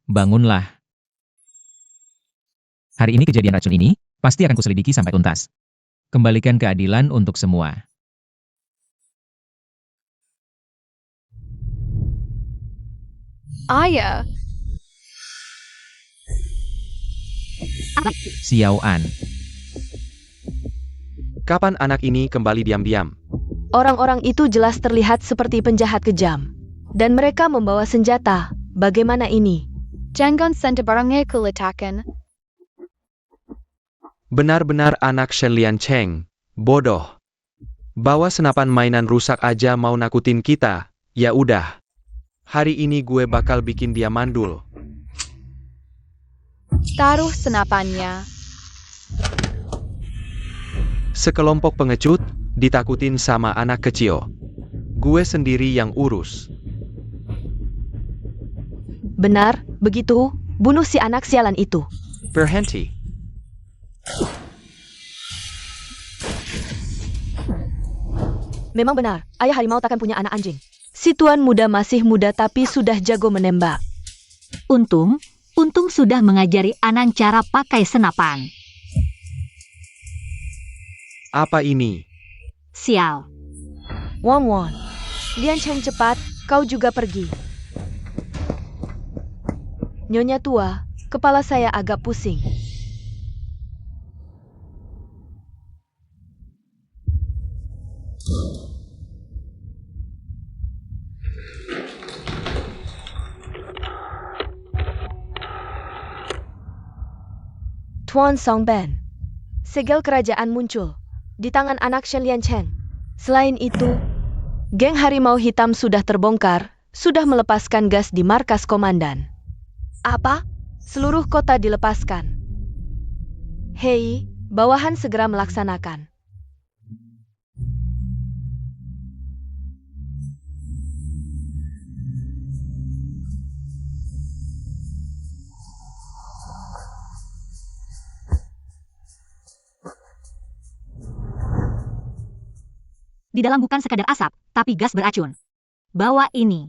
Bangunlah. Hari ini kejadian racun ini, pasti akan kuselidiki sampai tuntas. Kembalikan keadilan untuk semua. Ayah, Xiao An. Kapan anak ini kembali diam-diam? Orang-orang itu jelas terlihat seperti penjahat kejam. Dan mereka membawa senjata. Bagaimana ini? Jangan sentuh barangnya kuletakkan. Benar-benar anak Shen Liancheng. Bodoh. Bawa senapan mainan rusak aja mau nakutin kita. Ya udah. Hari ini gue bakal bikin dia mandul. Taruh senapannya. Sekelompok pengecut, ditakutin sama anak kecil. Gue sendiri yang urus. Benar, begitu. Bunuh si anak sialan itu. Berhenti. Memang benar, ayah harimau takkan punya anak anjing. Si tuan muda masih muda tapi sudah jago menembak. Untung sudah mengajari Anang cara pakai senapan. Apa ini? Sial. Won. Liancheng cepat, kau juga pergi. Nyonya tua, kepala saya agak pusing. Tuan Songben. Segel kerajaan muncul di tangan anak Shen Liancheng. Selain itu, geng harimau hitam sudah terbongkar, sudah melepaskan gas di markas komandan. Apa? Seluruh kota dilepaskan. Hei, bawahan segera melaksanakan. Di dalam bukan sekadar asap, tapi gas beracun. Bawa ini.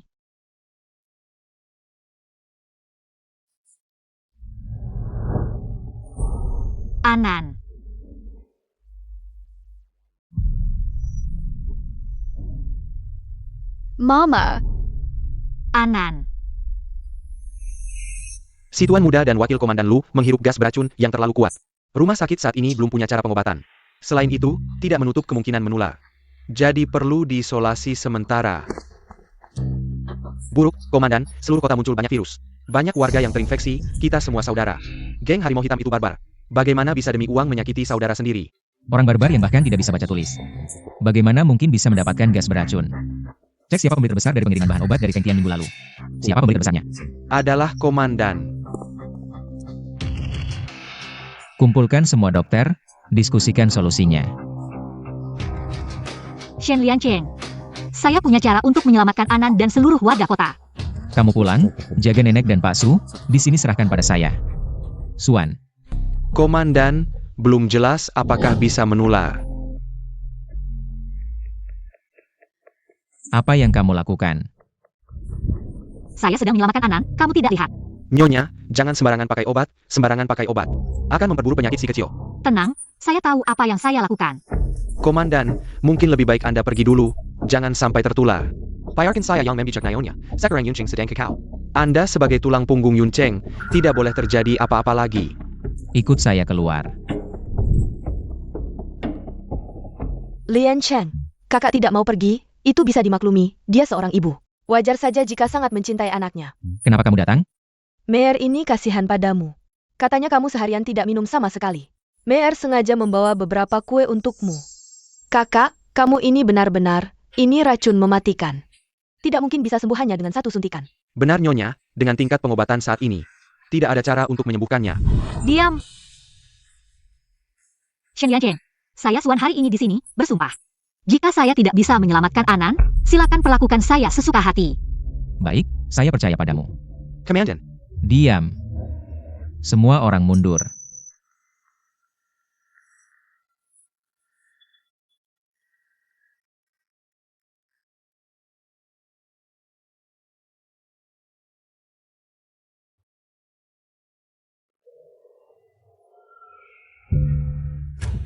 Anan. Mama. Anan. Si tuan muda dan wakil komandan Lu menghirup gas beracun yang terlalu kuat. Rumah sakit saat ini belum punya cara pengobatan. Selain itu, tidak menutup kemungkinan menular. Jadi perlu diisolasi sementara. Buruk, komandan, seluruh kota muncul banyak virus. Banyak warga yang terinfeksi, kita semua saudara. Geng harimau hitam itu barbar. Bagaimana bisa demi uang menyakiti saudara sendiri? Orang barbar yang bahkan tidak bisa baca tulis. Bagaimana mungkin bisa mendapatkan gas beracun? Cek siapa pembeli terbesar dari pengiriman bahan obat dari Fengtian minggu lalu. Siapa pembeli terbesarnya? Adalah komandan. Kumpulkan semua dokter, diskusikan solusinya. Shen Liancheng. Saya punya cara untuk menyelamatkan Anan dan seluruh warga kota. Kamu pulang, jaga nenek dan Pak Su, di sini serahkan pada saya. Suan. Komandan, belum jelas apakah bisa menular. Apa yang kamu lakukan? Saya sedang menyelamatkan Anan, kamu tidak lihat. Nyonya, jangan sembarangan pakai obat, akan memperburuk penyakit si kecil. Tenang, saya tahu apa yang saya lakukan. Komandan, mungkin lebih baik Anda pergi dulu, jangan sampai tertular. Payarkan saya yang membicak nayonya, sekarang Yuncheng sedang kekal. Anda sebagai tulang punggung Yuncheng, tidak boleh terjadi apa-apa lagi. Ikut saya keluar. Liancheng, kakak tidak mau pergi, itu bisa dimaklumi, dia seorang ibu. Wajar saja jika sangat mencintai anaknya. Kenapa kamu datang? Mayor ini kasihan padamu. Katanya kamu seharian tidak minum sama sekali. Mayor sengaja membawa beberapa kue untukmu. Kakak, kamu ini benar-benar, ini racun mematikan. Tidak mungkin bisa sembuh hanya dengan satu suntikan. Benar Nyonya, dengan tingkat pengobatan saat ini, tidak ada cara untuk menyembuhkannya. Diam. Shen Liancheng, saya Suan hari ini di sini, bersumpah. Jika saya tidak bisa menyelamatkan Anan, silakan perlakukan saya sesuka hati. Baik, saya percaya padamu. Komandan, Diam. Semua orang mundur.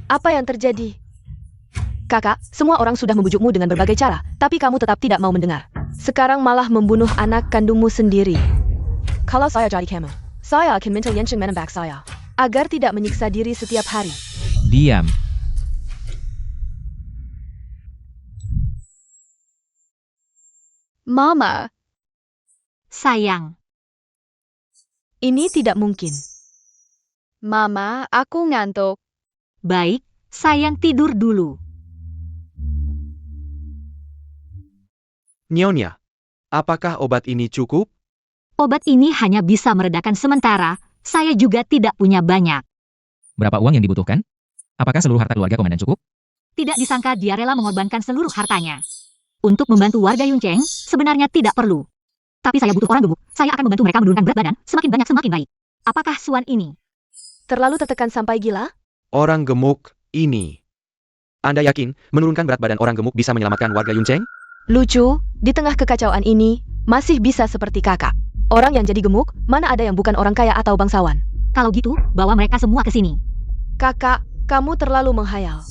Apa yang terjadi? Kakak, semua orang sudah membujukmu dengan berbagai cara, tapi kamu tetap tidak mau mendengar. Sekarang malah membunuh anak kandungmu sendiri. Kalau saya jadi kamu, saya akan minta Liancheng menembak saya, agar tidak menyiksa diri setiap hari. Diam. Mama, Sayang, Ini tidak mungkin. Mama, aku ngantuk. baik, sayang tidur dulu. Nyonya, apakah obat ini cukup? Obat ini hanya bisa meredakan sementara, saya juga tidak punya banyak. Berapa uang yang dibutuhkan? Apakah seluruh harta keluarga komandan cukup? Tidak disangka dia rela mengorbankan seluruh hartanya. Untuk membantu warga Yuncheng, sebenarnya tidak perlu. Tapi saya butuh orang gemuk, saya akan membantu mereka menurunkan berat badan, semakin banyak semakin baik. Apakah Suan ini? Terlalu tertekan sampai gila? Orang gemuk ini. Anda yakin menurunkan berat badan orang gemuk bisa menyelamatkan warga Yuncheng? Lucu, di tengah kekacauan ini, masih bisa seperti kakak. Orang yang jadi gemuk, mana ada yang bukan orang kaya atau bangsawan? Kalau gitu, bawa mereka semua ke sini. Kakak, kamu terlalu menghayal.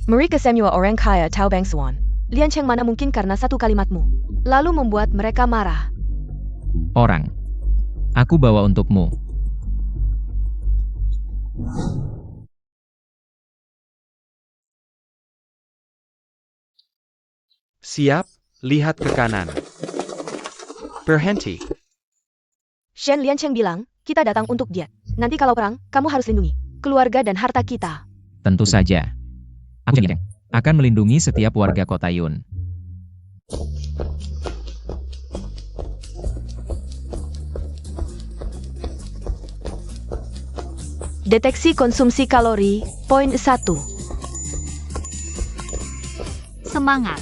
Mereka semua orang kaya atau bangsawan. Lian Cheng mana mungkin karena satu kalimatmu. Lalu membuat mereka marah. Orang. Aku bawa untukmu. Siap, lihat ke kanan. Berhenti. Shen Lian Cheng bilang, kita datang untuk dia. Nanti kalau perang, kamu harus lindungi keluarga dan harta kita. Tentu saja. Aku janji akan melindungi setiap warga kota Yun. Deteksi konsumsi kalori, poin 1. Semangat.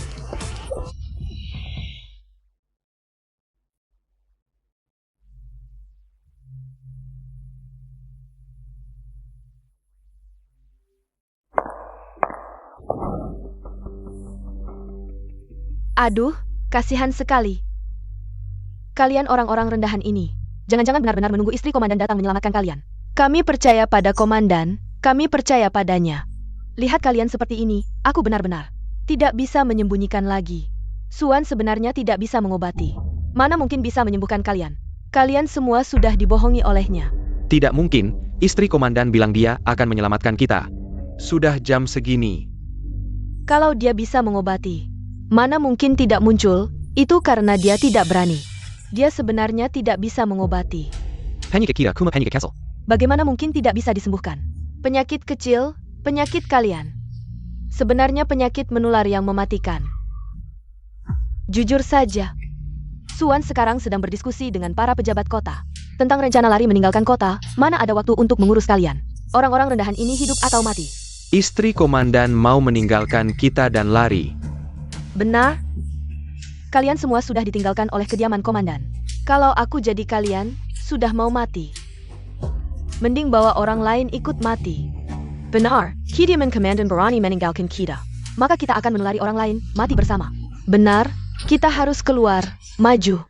Aduh, kasihan sekali. Kalian orang-orang rendahan ini. Jangan-jangan benar-benar menunggu istri komandan datang menyelamatkan kalian. Kami percaya pada komandan, kami percaya padanya. Lihat kalian seperti ini, aku benar-benar tidak bisa menyembunyikan lagi. Suan sebenarnya tidak bisa mengobati. Mana mungkin bisa menyembuhkan kalian? Kalian semua sudah dibohongi olehnya. Tidak mungkin, istri komandan bilang dia akan menyelamatkan kita. Sudah jam segini. Kalau dia bisa mengobati, mana mungkin tidak muncul, itu karena dia tidak berani. Dia sebenarnya tidak bisa mengobati. Bagaimana mungkin tidak bisa disembuhkan? Penyakit kecil, penyakit kalian. Sebenarnya penyakit menular yang mematikan. Jujur saja, Suan sekarang sedang berdiskusi dengan para pejabat kota. Tentang rencana lari meninggalkan kota, mana ada waktu untuk mengurus kalian? Orang-orang rendahan ini hidup atau mati? Istri komandan mau meninggalkan kita dan lari. Benar? Kalian semua sudah ditinggalkan oleh kediaman komandan. Kalau aku jadi kalian, sudah mau mati. Mending bawa orang lain ikut mati. Benar, kediaman komandan berani meninggalkan kita. Maka kita akan menulari orang lain, mati bersama. Benar, kita harus keluar, maju.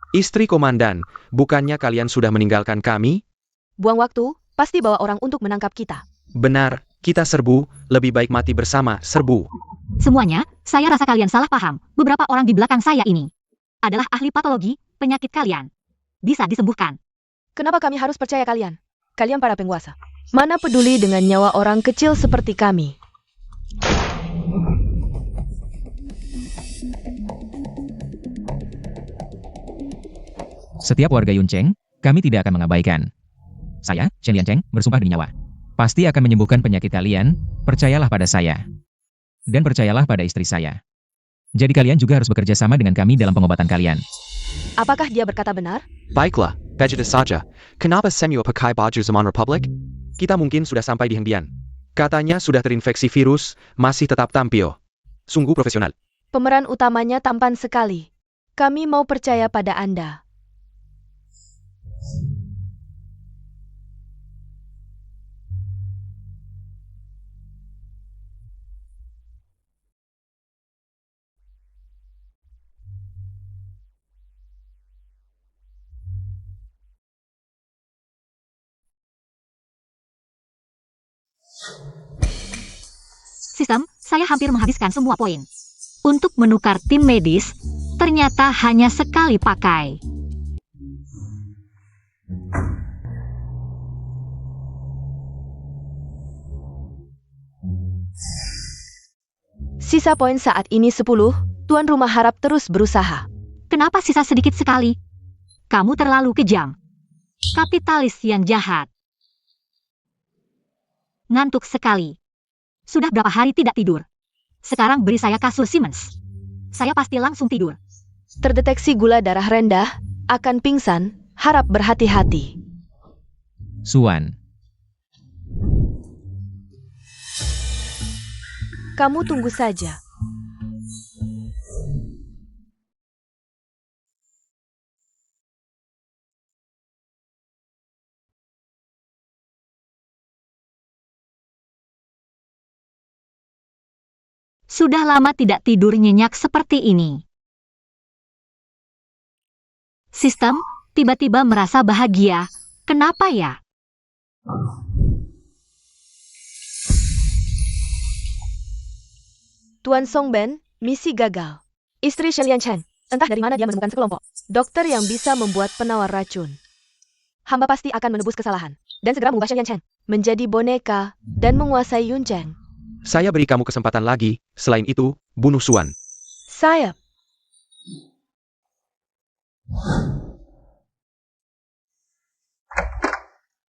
Istri komandan, bukannya kalian sudah meninggalkan kami? Buang waktu, pasti bawa orang untuk menangkap kita. Benar, kita serbu, lebih baik mati bersama, serbu. Semuanya, saya rasa kalian salah paham. Beberapa orang di belakang saya ini adalah ahli patologi, penyakit kalian. Bisa disembuhkan. Kenapa kami harus percaya kalian? Kalian para penguasa. Mana peduli dengan nyawa orang kecil seperti kami? Setiap warga Yuncheng, kami tidak akan mengabaikan. Saya, Shen Liancheng, bersumpah demi nyawa. Pasti akan menyembuhkan penyakit kalian, percayalah pada saya. Dan percayalah pada istri saya. Jadi kalian juga harus bekerja sama dengan kami dalam pengobatan kalian. Apakah dia berkata benar? Baiklah, Vegeta saja. Kenapa Semyo pakai baju zaman Republik? Kita mungkin sudah sampai di hentian. Katanya sudah terinfeksi virus, masih tetap tampil. Sungguh profesional. Pemeran utamanya tampan sekali. Kami mau percaya pada Anda. Sistem, saya hampir menghabiskan semua poin. Untuk menukar tim medis, ternyata hanya sekali pakai. Sisa poin saat ini 10, tuan rumah harap terus berusaha. Kenapa sisa sedikit sekali? Kamu terlalu kejam. Kapitalis yang jahat. Ngantuk sekali. Sudah berapa hari tidak tidur? Sekarang beri saya kasur Siemens. Saya pasti langsung tidur. Terdeteksi gula darah rendah, akan pingsan, harap berhati-hati. Suan. Kamu tunggu saja. Sudah lama tidak tidur nyenyak seperti ini. Sistem, tiba-tiba merasa bahagia. Kenapa ya? Tuan Songben, misi gagal. Istri Shen Liancheng, entah dari mana dia menemukan sekelompok dokter yang bisa membuat penawar racun. Hamba pasti akan menebus kesalahan dan segera mengubah Shen Liancheng menjadi boneka dan menguasai Yuncheng. Saya beri kamu kesempatan lagi, selain itu, bunuh Suan. Saya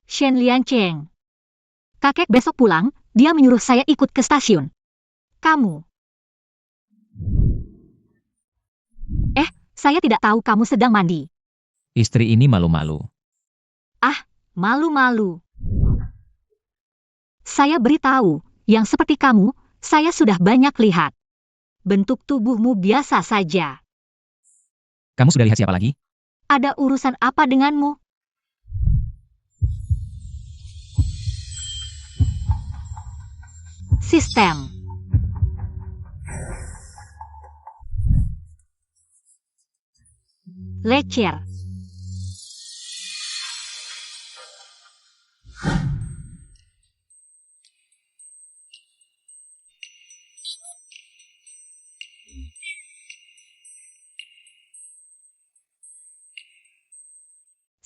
Shen Liancheng. Kakek besok pulang, dia menyuruh saya ikut ke stasiun. Kamu. Saya tidak tahu kamu sedang mandi. Istri ini malu-malu. Malu-malu. Saya beritahu, yang seperti kamu, saya sudah banyak lihat. Bentuk tubuhmu biasa saja. Kamu sudah lihat siapa lagi? Ada urusan apa denganmu? Sistem. Leccer.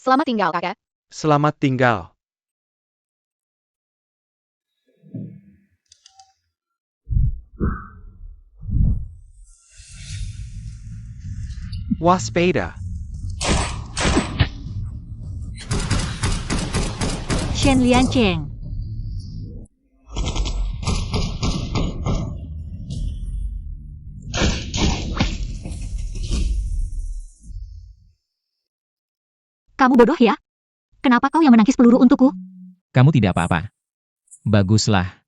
Selamat tinggal, kakak. Selamat tinggal. Waspada. Shen Liancheng. Kamu bodoh ya? Kenapa kau yang menangkis peluru untukku? Kamu tidak apa-apa. Baguslah.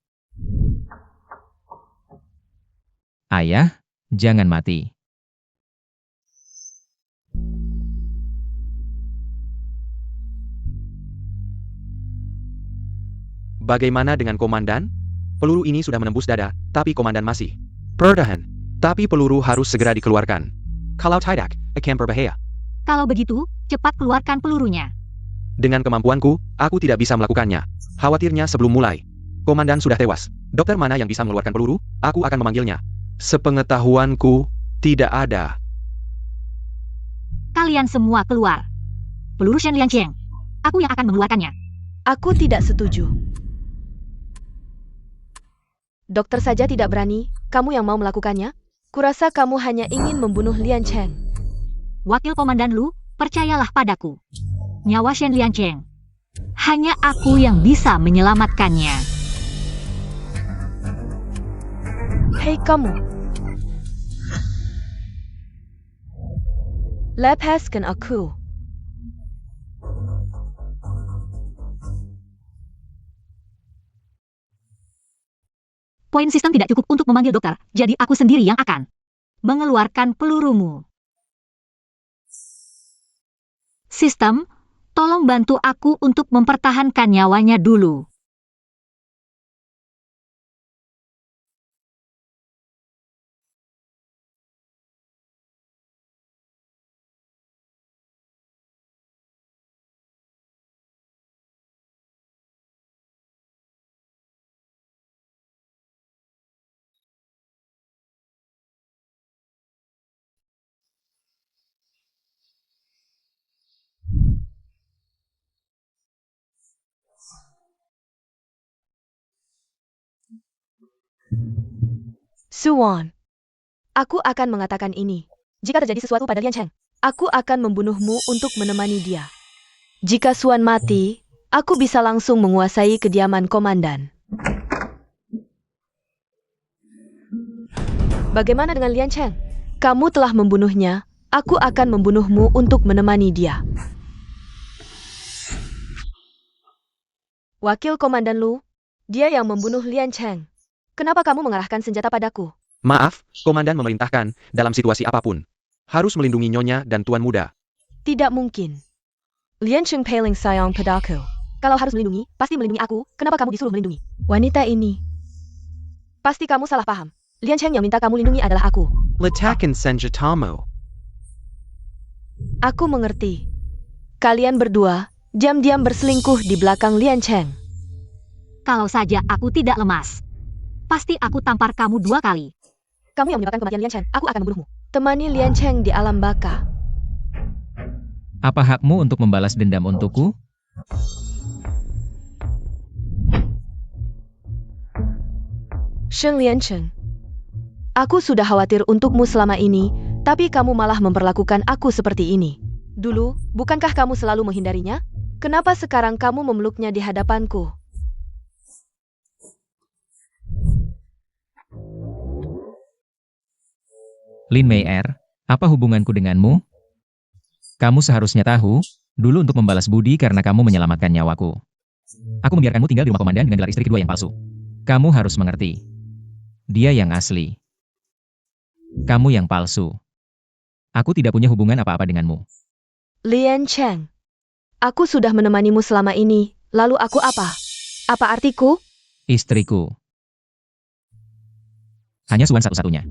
Ayah, jangan mati. Bagaimana dengan komandan? Peluru ini sudah menembus dada, tapi komandan masih bertahan. Tapi peluru harus segera dikeluarkan. Kalau tidak, akan berbahaya. Kalau begitu, cepat keluarkan pelurunya. Dengan kemampuanku, aku tidak bisa melakukannya. Khawatirnya sebelum mulai. Komandan sudah tewas. Dokter mana yang bisa mengeluarkan peluru? Aku akan memanggilnya. Sepengetahuanku, tidak ada. Kalian semua keluar. Peluru Shen Liancheng. Aku yang akan mengeluarkannya. Aku tidak setuju. Dokter saja tidak berani, kamu yang mau melakukannya? Kurasa kamu hanya ingin membunuh Liancheng. Wakil Komandan Lu, percayalah padaku. Nyawa Shen Liancheng. Hanya aku yang bisa menyelamatkannya. Hei kamu. Lepaskan aku. Poin sistem tidak cukup untuk memanggil dokter, jadi aku sendiri yang akan mengeluarkan pelurumu. Sistem, tolong bantu aku untuk mempertahankan nyawanya dulu. Suwon. Aku akan mengatakan ini. Jika terjadi sesuatu pada Lian Cheng, aku akan membunuhmu untuk menemani dia. Jika Suan mati, aku bisa langsung menguasai kediaman komandan. Bagaimana dengan Lian Cheng? Kamu telah membunuhnya, aku akan membunuhmu untuk menemani dia. Wakil Komandan Lu, dia yang membunuh Lian Cheng. Kenapa kamu mengarahkan senjata padaku? Maaf, Komandan memerintahkan, dalam situasi apapun, harus melindungi Nyonya dan Tuan Muda. Tidak mungkin. Lian Cheng paling sayang padaku. Kalau harus melindungi, pasti melindungi aku. Kenapa kamu disuruh melindungi wanita ini? Pasti kamu salah paham. Lian Cheng yang minta kamu lindungi adalah aku. Letakan senjatamu. Aku mengerti. Kalian berdua diam-diam berselingkuh di belakang Lian Cheng. Kalau saja aku tidak lemas, pasti aku tampar kamu 2 kali. Kamu yang menyebabkan kematian Lian Cheng. Aku akan membunuhmu. Temani Lian Cheng di alam baka. Apa hakmu untuk membalas dendam untukku? Shen Lian Cheng. Aku sudah khawatir untukmu selama ini, tapi kamu malah memperlakukan aku seperti ini. Dulu, bukankah kamu selalu menghindarinya? Kenapa sekarang kamu memeluknya di hadapanku? Lin Mei Er, apa hubunganku denganmu? Kamu seharusnya tahu, dulu untuk membalas budi karena kamu menyelamatkan nyawaku. Aku membiarkanmu tinggal di rumah komandan dengan gelar istri kedua yang palsu. Kamu harus mengerti. Dia yang asli. Kamu yang palsu. Aku tidak punya hubungan apa-apa denganmu. Lian Cheng. Aku sudah menemanimu selama ini, lalu aku apa? Apa artiku? Istriku. Hanya Suan satu-satunya.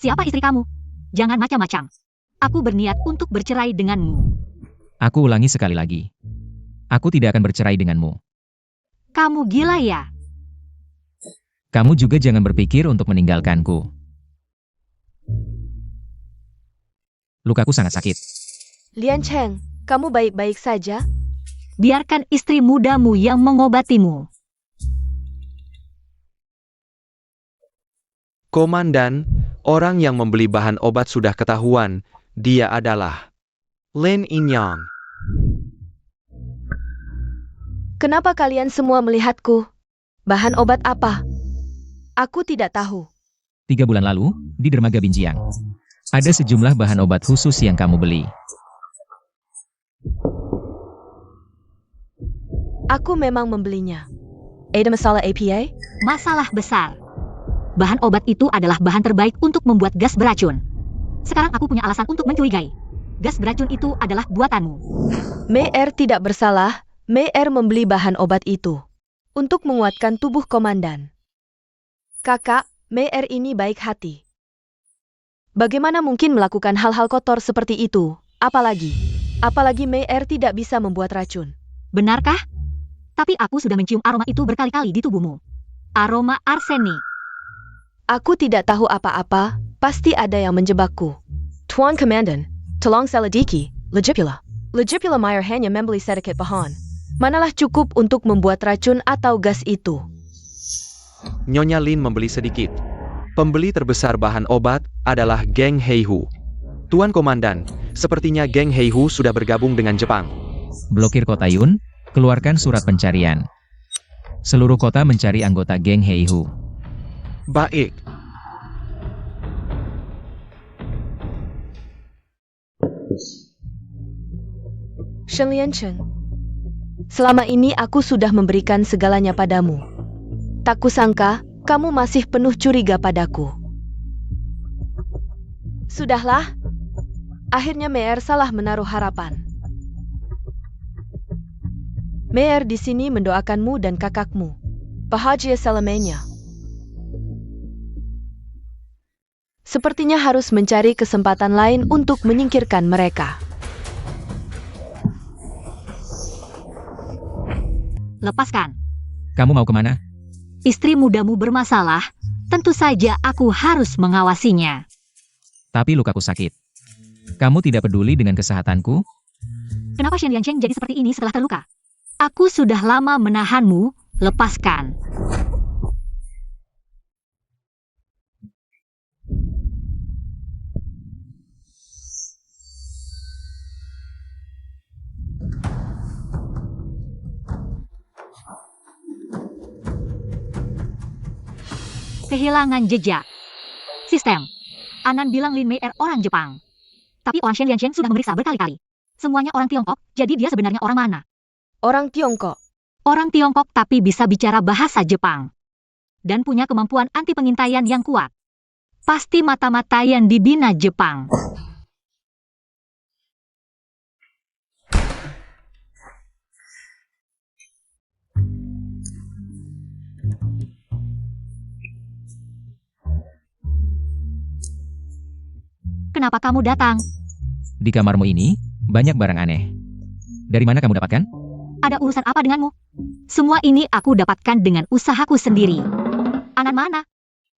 Siapa istri kamu? Jangan macam-macam. Aku berniat untuk bercerai denganmu. Aku ulangi sekali lagi. Aku tidak akan bercerai denganmu. Kamu gila ya? Kamu juga jangan berpikir untuk meninggalkanku. Lukaku sangat sakit. Lian Cheng, kamu baik-baik saja? Biarkan istri mudamu yang mengobatimu. Komandan, orang yang membeli bahan obat sudah ketahuan. Dia adalah Lin Inyang. Kenapa kalian semua melihatku? Bahan obat apa? Aku tidak tahu. 3 bulan lalu, di dermaga Binjiang, ada sejumlah bahan obat khusus yang kamu beli. Aku memang membelinya. Ada masalah APA? Masalah besar. Bahan obat itu adalah bahan terbaik untuk membuat gas beracun. Sekarang aku punya alasan untuk mencurigai. Gas beracun itu adalah buatanmu. Mei Er tidak bersalah. Mei Er membeli bahan obat itu untuk menguatkan tubuh komandan. Kakak, Mei Er ini baik hati. Bagaimana mungkin melakukan hal-hal kotor seperti itu? Apalagi Mei Er tidak bisa membuat racun. Benarkah? Tapi aku sudah mencium aroma itu berkali-kali di tubuhmu. Aroma arsenik. Aku tidak tahu apa-apa, pasti ada yang menjebakku. Tuan Komandan, tolong selidiki, Legipula. Legipula Meyer hanya membeli sedikit bahan. Manalah cukup untuk membuat racun atau gas itu. Nyonya Lin membeli sedikit. Pembeli terbesar bahan obat adalah Geng Heihu. Tuan Komandan, sepertinya Geng Heihu sudah bergabung dengan Jepang. Blokir kota Yun, keluarkan surat pencarian. Seluruh kota mencari anggota geng Heihu. Baik. Shen Lian Cheng, selama ini aku sudah memberikan segalanya padamu. Tak kusangka, kamu masih penuh curiga padaku. Sudahlah. Akhirnya Mei Er salah menaruh harapan. Mei Er di sini mendoakanmu dan kakakmu. Bahagia selamanya. Sepertinya harus mencari kesempatan lain untuk menyingkirkan mereka. Lepaskan. Kamu mau kemana? Istri mudamu bermasalah. Tentu saja aku harus mengawasinya. Tapi lukaku sakit. Kamu tidak peduli dengan kesehatanku? Kenapa Shen Liancheng jadi seperti ini setelah terluka? Aku sudah lama menahanmu. Lepaskan. Kehilangan jejak. Sistem. Anan bilang Lin Mei orang Jepang. Tapi orang Shen Liancheng sudah memeriksa berkali-kali. Semuanya orang Tiongkok, jadi dia sebenarnya orang mana? Orang Tiongkok. Orang Tiongkok tapi bisa bicara bahasa Jepang. Dan punya kemampuan anti pengintaian yang kuat. Pasti mata-mata yang dibina Jepang. Kenapa kamu datang? Di kamarmu ini, banyak barang aneh. Dari mana kamu dapatkan? Ada urusan apa denganmu? Semua ini aku dapatkan dengan usahaku sendiri. Anan mana?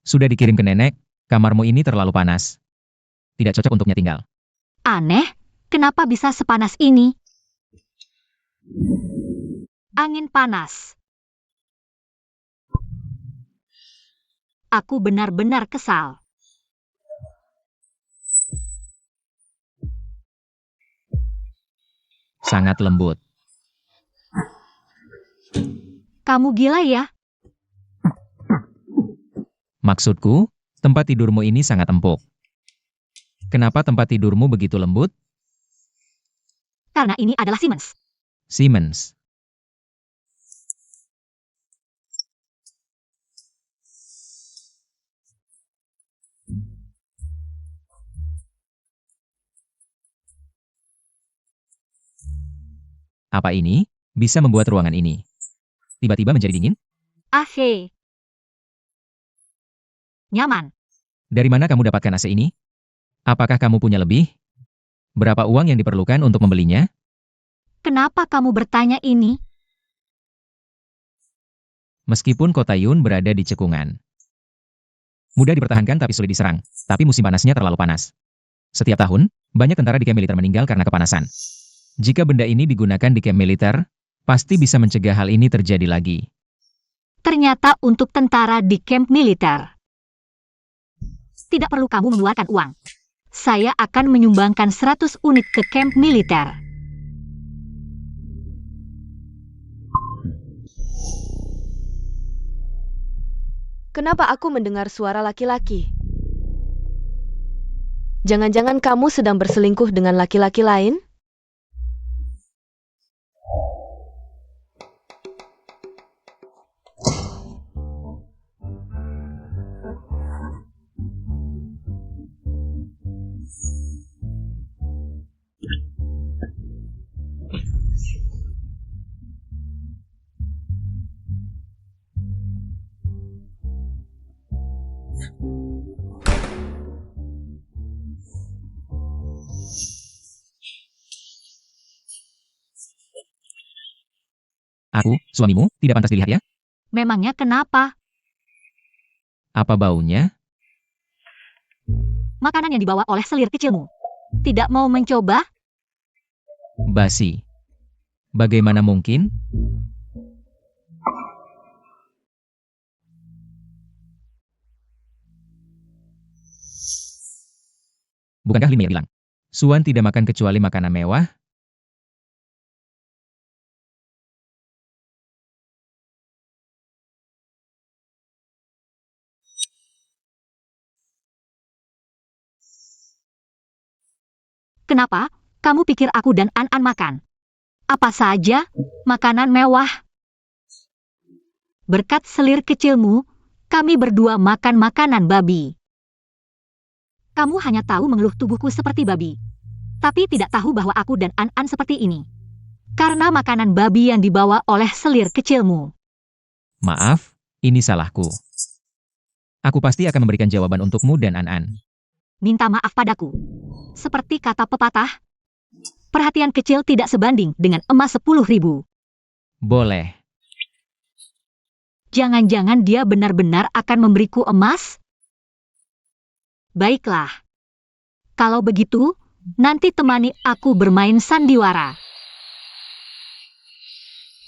Sudah dikirim ke nenek, kamarmu ini terlalu panas. Tidak cocok untuknya tinggal. Aneh, kenapa bisa sepanas ini? Angin panas. Aku benar-benar kesal. Sangat lembut. Kamu gila ya? Maksudku, tempat tidurmu ini sangat empuk. Kenapa tempat tidurmu begitu lembut? Karena ini adalah Siemens. Siemens. Apa ini bisa membuat ruangan ini tiba-tiba menjadi dingin? Ahe. Nyaman. Dari mana kamu dapatkan AC ini? Apakah kamu punya lebih? Berapa uang yang diperlukan untuk membelinya? Kenapa kamu bertanya ini? Meskipun kota Yun berada di cekungan. Mudah dipertahankan tapi sulit diserang. Tapi musim panasnya terlalu panas. Setiap tahun, banyak tentara di kamp militer meninggal karena kepanasan. Jika benda ini digunakan di kamp militer, pasti bisa mencegah hal ini terjadi lagi. Ternyata untuk tentara di kamp militer. Tidak perlu kamu mengeluarkan uang. Saya akan menyumbangkan 100 unit ke kamp militer. Kenapa aku mendengar suara laki-laki? Jangan-jangan kamu sedang berselingkuh dengan laki-laki lain? Aku, suamimu, tidak pantas dilihat ya? Memangnya kenapa? Apa baunya? Makanan yang dibawa oleh selir kecilmu. Tidak mau mencoba? Basi. Bagaimana mungkin? Bukankah Lin Mei bilang, Suan tidak makan kecuali makanan mewah? Kenapa? Kamu pikir aku dan An-An makan? Apa saja? Makanan mewah. Berkat selir kecilmu, kami berdua makan makanan babi. Kamu hanya tahu mengeluh tubuhku seperti babi. Tapi tidak tahu bahwa aku dan An-An seperti ini. Karena makanan babi yang dibawa oleh selir kecilmu. Maaf, ini salahku. Aku pasti akan memberikan jawaban untukmu dan An-An. Minta maaf padaku. Seperti kata pepatah, perhatian kecil tidak sebanding dengan emas 10.000. Boleh. Jangan-jangan dia benar-benar akan memberiku emas? Baiklah. Kalau begitu, nanti temani aku bermain sandiwara.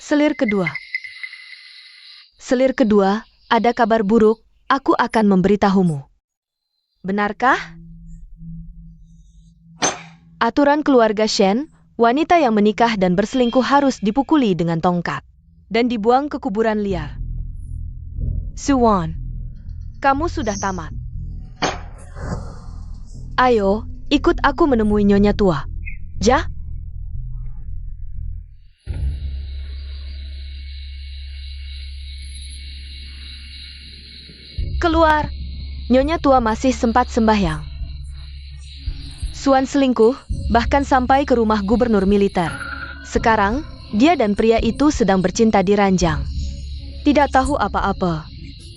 Selir kedua. Selir kedua, ada kabar buruk, aku akan memberitahumu. Benarkah? Aturan keluarga Shen, wanita yang menikah dan berselingkuh harus dipukuli dengan tongkat dan dibuang ke kuburan liar. Suwon. Kamu sudah tamat. Ayo, ikut aku menemui Nyonya tua. Ja? Keluar. Nyonya tua masih sempat sembahyang. Suan selingkuh, bahkan sampai ke rumah gubernur militer. Sekarang, dia dan pria itu sedang bercinta di ranjang. Tidak tahu apa-apa.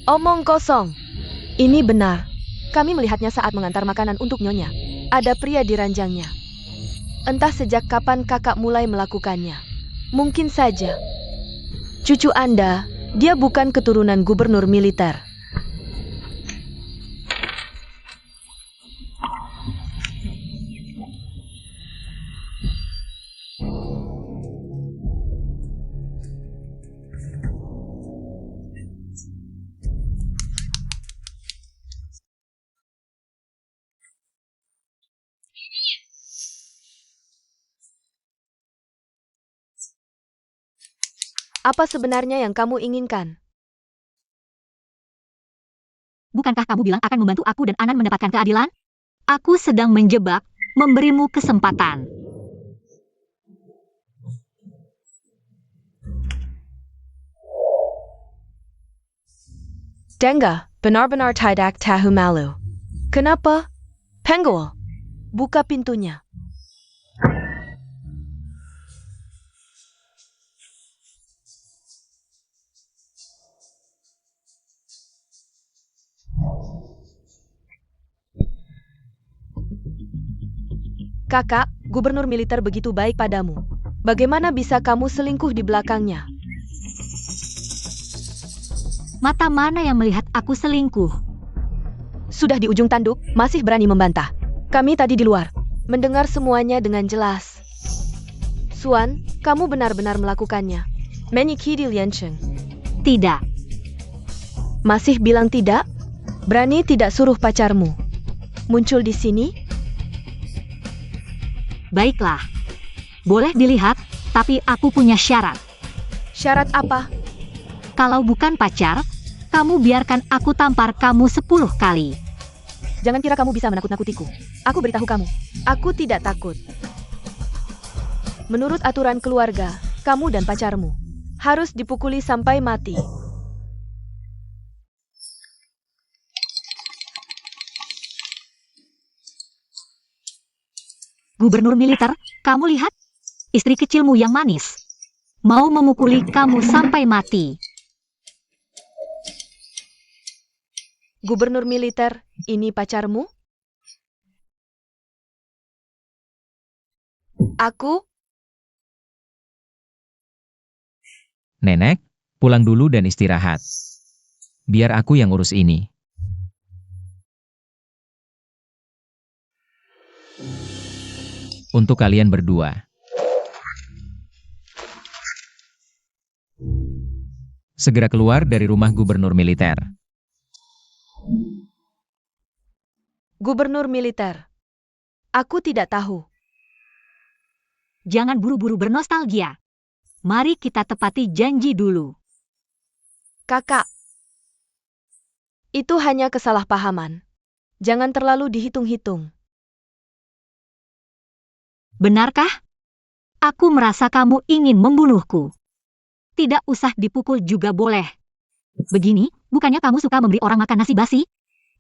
Omong kosong. Ini benar. Kami melihatnya saat mengantar makanan untuk Nyonya. Ada pria di ranjangnya. Entah sejak kapan kakak mulai melakukannya. Mungkin saja. Cucu Anda, dia bukan keturunan gubernur militer. Apa sebenarnya yang kamu inginkan? Bukankah kamu bilang akan membantu aku dan Anan mendapatkan keadilan? Aku sedang menjebak, memberimu kesempatan. Dengga, benar-benar tidak tahu malu. Kenapa? Penggol, buka pintunya. Kakak, gubernur militer begitu baik padamu. Bagaimana bisa kamu selingkuh di belakangnya? Mata mana yang melihat aku selingkuh? Sudah di ujung tanduk, masih berani membantah. Kami tadi di luar, mendengar semuanya dengan jelas. Suan, kamu benar-benar melakukannya. Menyikiri Liancheng. Tidak. Masih bilang tidak? Berani tidak suruh pacarmu muncul di sini? Baiklah. Boleh dilihat, tapi aku punya syarat. Syarat apa? Kalau bukan pacar, kamu biarkan aku tampar kamu 10 kali. Jangan kira kamu bisa menakut-nakutiku. Aku beritahu kamu, aku tidak takut. Menurut aturan keluarga, kamu dan pacarmu harus dipukuli sampai mati. Gubernur militer, kamu lihat? Istri kecilmu yang manis. Mau memukuli kamu sampai mati. Gubernur militer, ini pacarmu? Aku? Nenek, pulang dulu dan istirahat. Biar aku yang urus ini. Untuk kalian berdua. Segera keluar dari rumah gubernur militer. Gubernur militer. Aku tidak tahu. Jangan buru-buru bernostalgia. Mari kita tepati janji dulu. Kakak. Itu hanya kesalahpahaman. Jangan terlalu dihitung-hitung. Benarkah? Aku merasa kamu ingin membunuhku. Tidak usah dipukul juga boleh. Begini, bukannya kamu suka memberi orang makan nasi basi?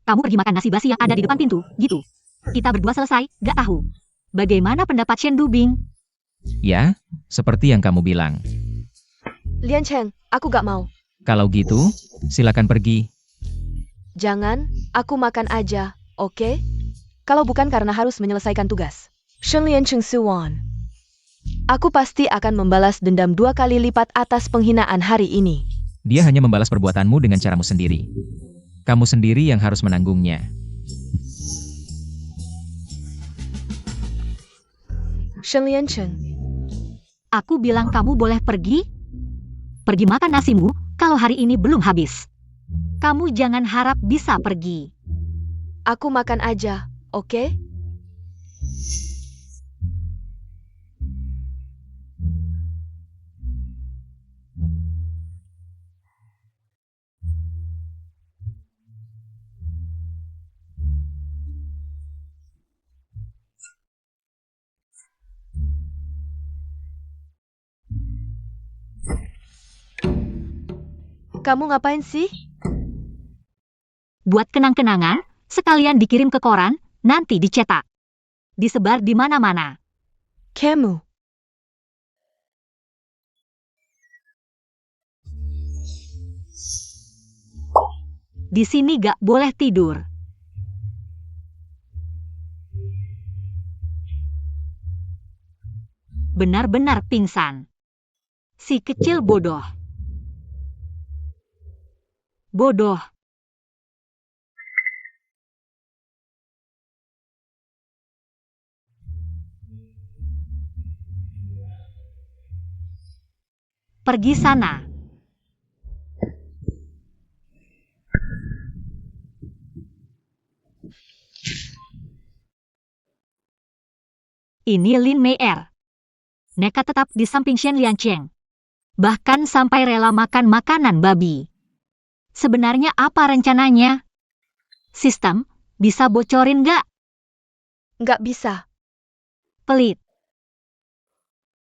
Kamu pergi makan nasi basi yang ada di depan pintu, gitu. Kita berdua selesai, gak tahu. Bagaimana pendapat Shen Dubing? Ya, seperti yang kamu bilang. Liancheng, aku gak mau. Kalau gitu, silakan pergi. Jangan, aku makan aja, oke? Kalau bukan karena harus menyelesaikan tugas. Shen Liancheng Suwan. Aku pasti akan membalas dendam 2 kali lipat atas penghinaan hari ini. Dia hanya membalas perbuatanmu dengan caramu sendiri. Kamu sendiri yang harus menanggungnya. Shen Liancheng. Aku bilang kamu boleh pergi? Pergi makan nasimu, kalau hari ini belum habis. Kamu jangan harap bisa pergi. Aku makan aja, oke? Kamu ngapain sih? Buat kenang-kenangan, sekalian dikirim ke koran, nanti dicetak. Disebar di mana-mana. Kamu. Di sini gak boleh tidur. Benar-benar pingsan. Si kecil bodoh. Bodoh. Pergi sana. Ini Lin Mei Er. Nekat tetap di samping Shen Liancheng. Bahkan sampai rela makan makanan babi. Sebenarnya apa rencananya? Sistem, bisa bocorin gak? Nggak bisa. Pelit.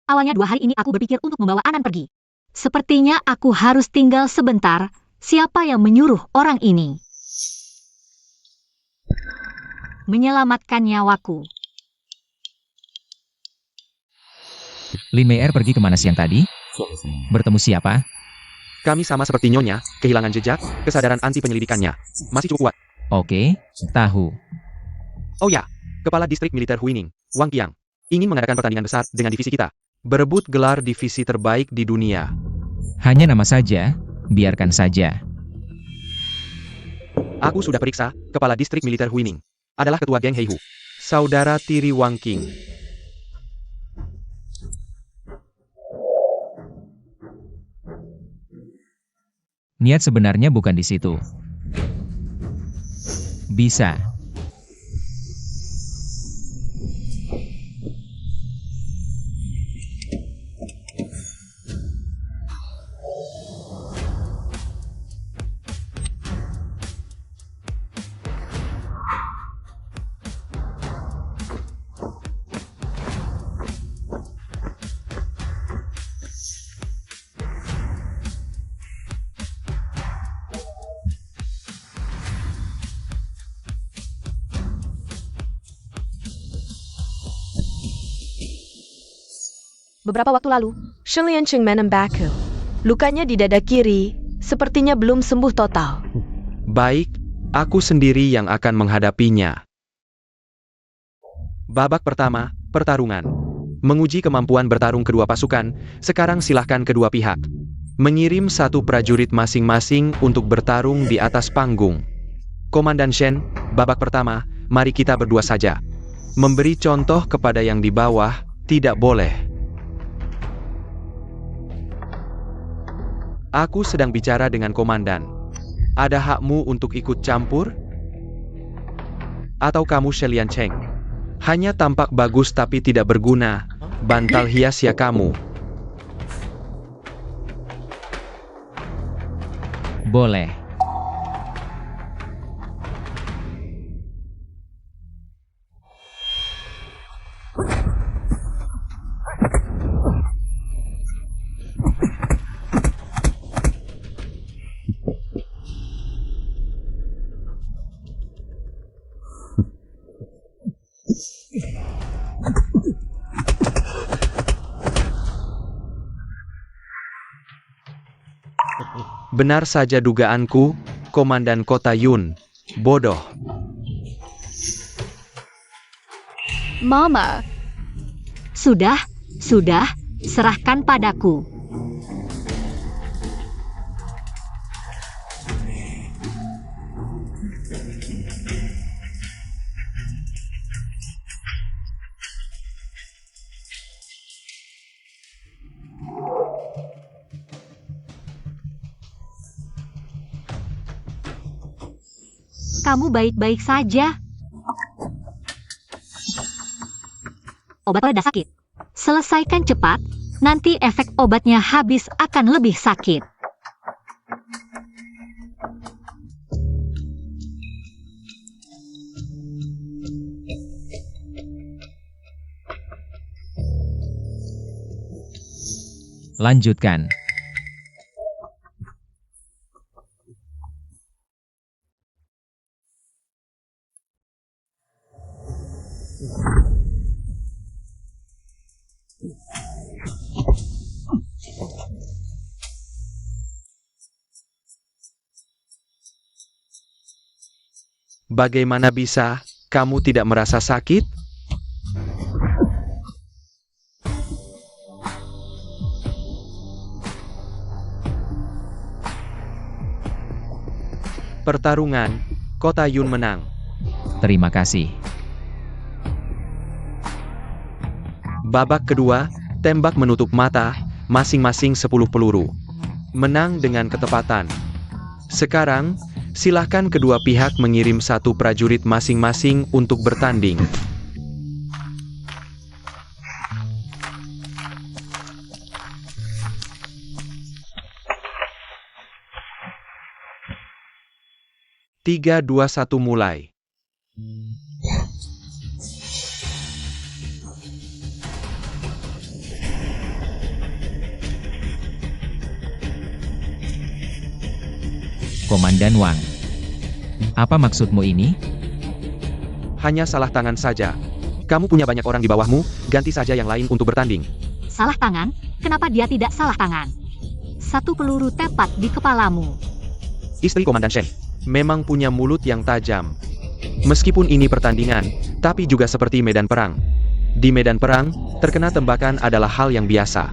Awalnya 2 hari ini aku berpikir untuk membawa Anan pergi. Sepertinya aku harus tinggal sebentar. Siapa yang menyuruh orang ini? Menyelamatkan nyawaku. Lin Mei Er pergi kemana siang tadi? Bertemu siapa? Kami sama seperti Nyonya, kehilangan jejak, kesadaran anti penyelidikannya. Masih cukup kuat. Oke, tahu. Oh ya, Kepala Distrik Militer Huining, Wang Qiang, ingin mengadakan pertandingan besar dengan divisi kita. Berebut gelar divisi terbaik di dunia. Hanya nama saja, biarkan saja. Aku sudah periksa, Kepala Distrik Militer Huining adalah ketua geng Heihu. Saudara tiri Wang Qing. Niat sebenarnya bukan di situ. Bisa. Beberapa waktu lalu, Shen Liancheng menembakku. Lukanya di dada kiri, sepertinya belum sembuh total. Baik, aku sendiri yang akan menghadapinya. Babak pertama, pertarungan. Menguji kemampuan bertarung kedua pasukan, sekarang silahkan kedua pihak mengirim 1 prajurit masing-masing untuk bertarung di atas panggung. Komandan Shen, babak pertama, mari kita berdua saja. Memberi contoh kepada yang di bawah, tidak boleh. Aku sedang bicara dengan komandan. Ada hakmu untuk ikut campur? Atau kamu Shen Liancheng? Hanya tampak bagus tapi tidak berguna. Bantal hias ya kamu. Boleh. Benar saja dugaanku, Komandan Kota Yun. Bodoh. Mama, Sudah, serahkan padaku. Kamu baik-baik saja. Obat reda sakit. Selesaikan cepat, nanti efek obatnya habis akan lebih sakit. Lanjutkan. Bagaimana bisa kamu tidak merasa sakit? Pertarungan, Kota Yun menang. Terima kasih. Babak kedua, tembak menutup mata, masing-masing 10 peluru. Menang dengan ketepatan. Sekarang, silahkan kedua pihak mengirim satu prajurit masing-masing untuk bertanding. Tiga, dua, satu, mulai. Komandan Wang. Apa maksudmu ini? Hanya salah tangan saja. Kamu punya banyak orang di bawahmu, ganti saja yang lain untuk bertanding. Salah tangan? Kenapa dia tidak salah tangan? Satu peluru tepat di kepalamu. Istri Komandan Shen memang punya mulut yang tajam. Meskipun ini pertandingan, tapi juga seperti medan perang. Di medan perang, terkena tembakan adalah hal yang biasa.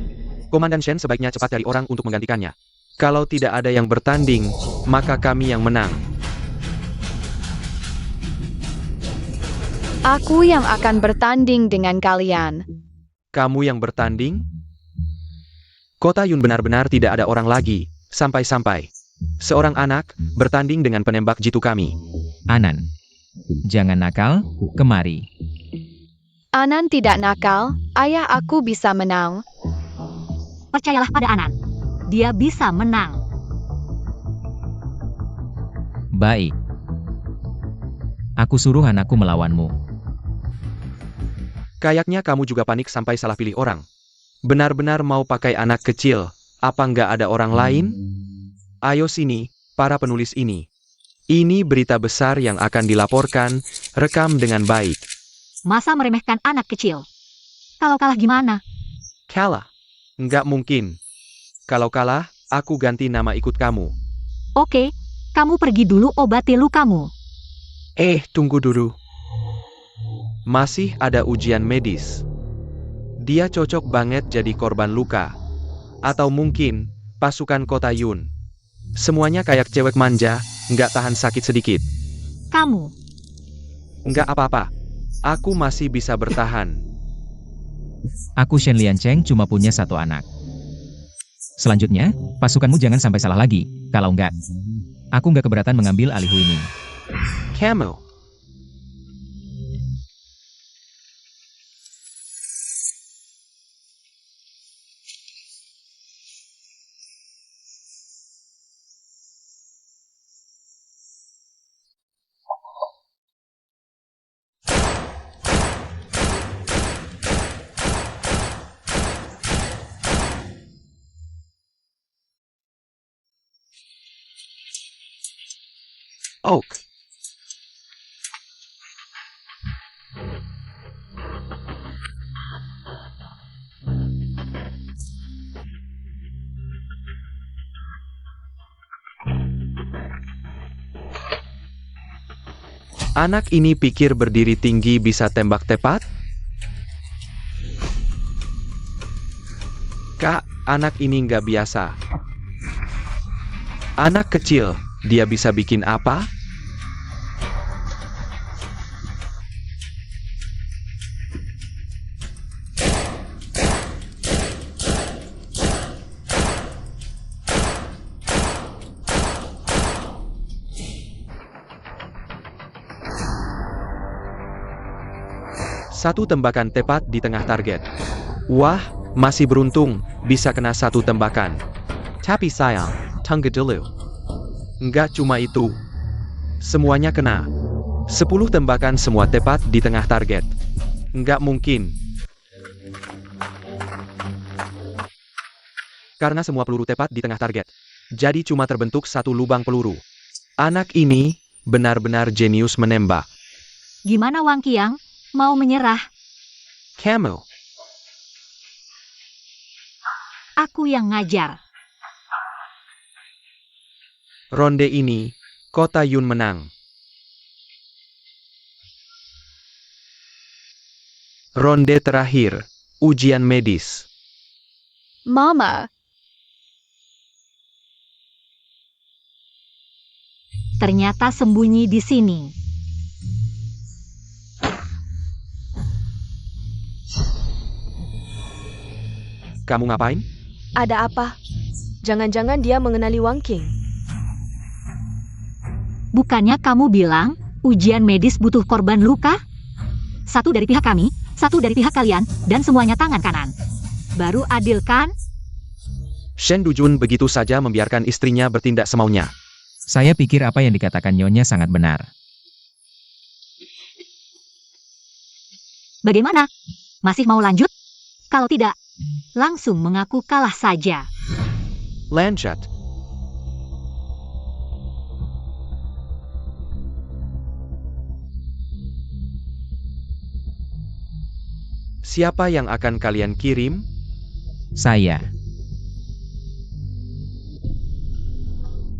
Komandan Shen sebaiknya cepat cari orang untuk menggantikannya. Kalau tidak ada yang bertanding, maka kami yang menang. Aku yang akan bertanding dengan kalian. Kamu yang bertanding? Kota Yun benar-benar tidak ada orang lagi, sampai-sampai seorang anak bertanding dengan penembak jitu kami. Anan. Jangan nakal, kemari. Anan tidak nakal, ayah aku bisa menang. Percayalah pada Anan. Dia bisa menang. Baik. Aku suruh anakku melawanmu. Kayaknya kamu juga panik sampai salah pilih orang. Benar-benar mau pakai anak kecil, apa nggak ada orang lain? Ayo sini, para penulis ini. Ini berita besar yang akan dilaporkan, rekam dengan baik. Masa meremehkan anak kecil? Kalau kalah gimana? Kalah? Nggak mungkin. Kalau kalah, aku ganti nama ikut kamu. Oke, kamu pergi dulu obati lukamu. Tunggu dulu. Masih ada ujian medis. Dia cocok banget jadi korban luka. Atau mungkin, pasukan Kota Yun. Semuanya kayak cewek manja, nggak tahan sakit sedikit. Kamu. Nggak apa-apa. Aku masih bisa bertahan. Aku Shen Liancheng cuma punya satu anak. Selanjutnya, pasukanmu jangan sampai salah lagi. Kalau enggak, aku nggak keberatan mengambil alih ini. Kamu. Oak. Anak ini pikir berdiri tinggi bisa tembak tepat? Kak, anak ini nggak biasa. Anak kecil, dia bisa bikin apa? Satu tembakan tepat di tengah target. Wah, masih beruntung, bisa kena satu tembakan. Tapi sayang, tunggu dulu. Nggak cuma itu. Semuanya kena. 10 tembakan semua tepat di tengah target. Nggak mungkin. Karena semua peluru tepat di tengah target. Jadi cuma terbentuk satu lubang peluru. Anak ini benar-benar jenius menembak. Gimana Wang Qiang? Mau menyerah? Kamu. Aku yang ngajar. Ronde ini, Kota Yun menang. Ronde terakhir. Ujian medis. Mama, Ternyata sembunyi di sini. Kamu ngapain? Ada apa? Jangan-jangan dia mengenali Wang King. Bukannya kamu bilang ujian medis butuh korban luka? Satu dari pihak kami, satu dari pihak kalian, dan semuanya tangan kanan. Baru adil kan? Shen Dujun begitu saja membiarkan istrinya bertindak semaunya. Saya pikir apa yang dikatakan Nyonya sangat benar. Bagaimana? Masih mau lanjut? Kalau tidak, langsung mengaku kalah saja. Lanjut. Siapa yang akan kalian kirim? Saya.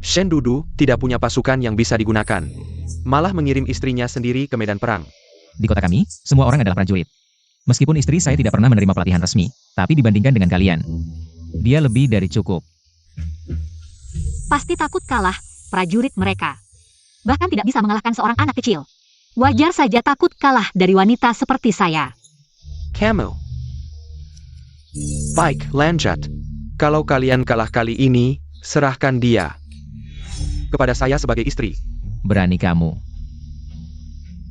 Shen Dudu tidak punya pasukan yang bisa digunakan. Malah mengirim istrinya sendiri ke medan perang. Di kota kami, semua orang adalah prajurit. Meskipun istri saya tidak pernah menerima pelatihan resmi, tapi dibandingkan dengan kalian, dia lebih dari cukup. Pasti takut kalah prajurit mereka. Bahkan tidak bisa mengalahkan seorang anak kecil. Wajar saja takut kalah dari wanita seperti saya. Kamu. Baik, lanjut. Kalau kalian kalah kali ini, serahkan dia kepada saya sebagai istri. Berani kamu.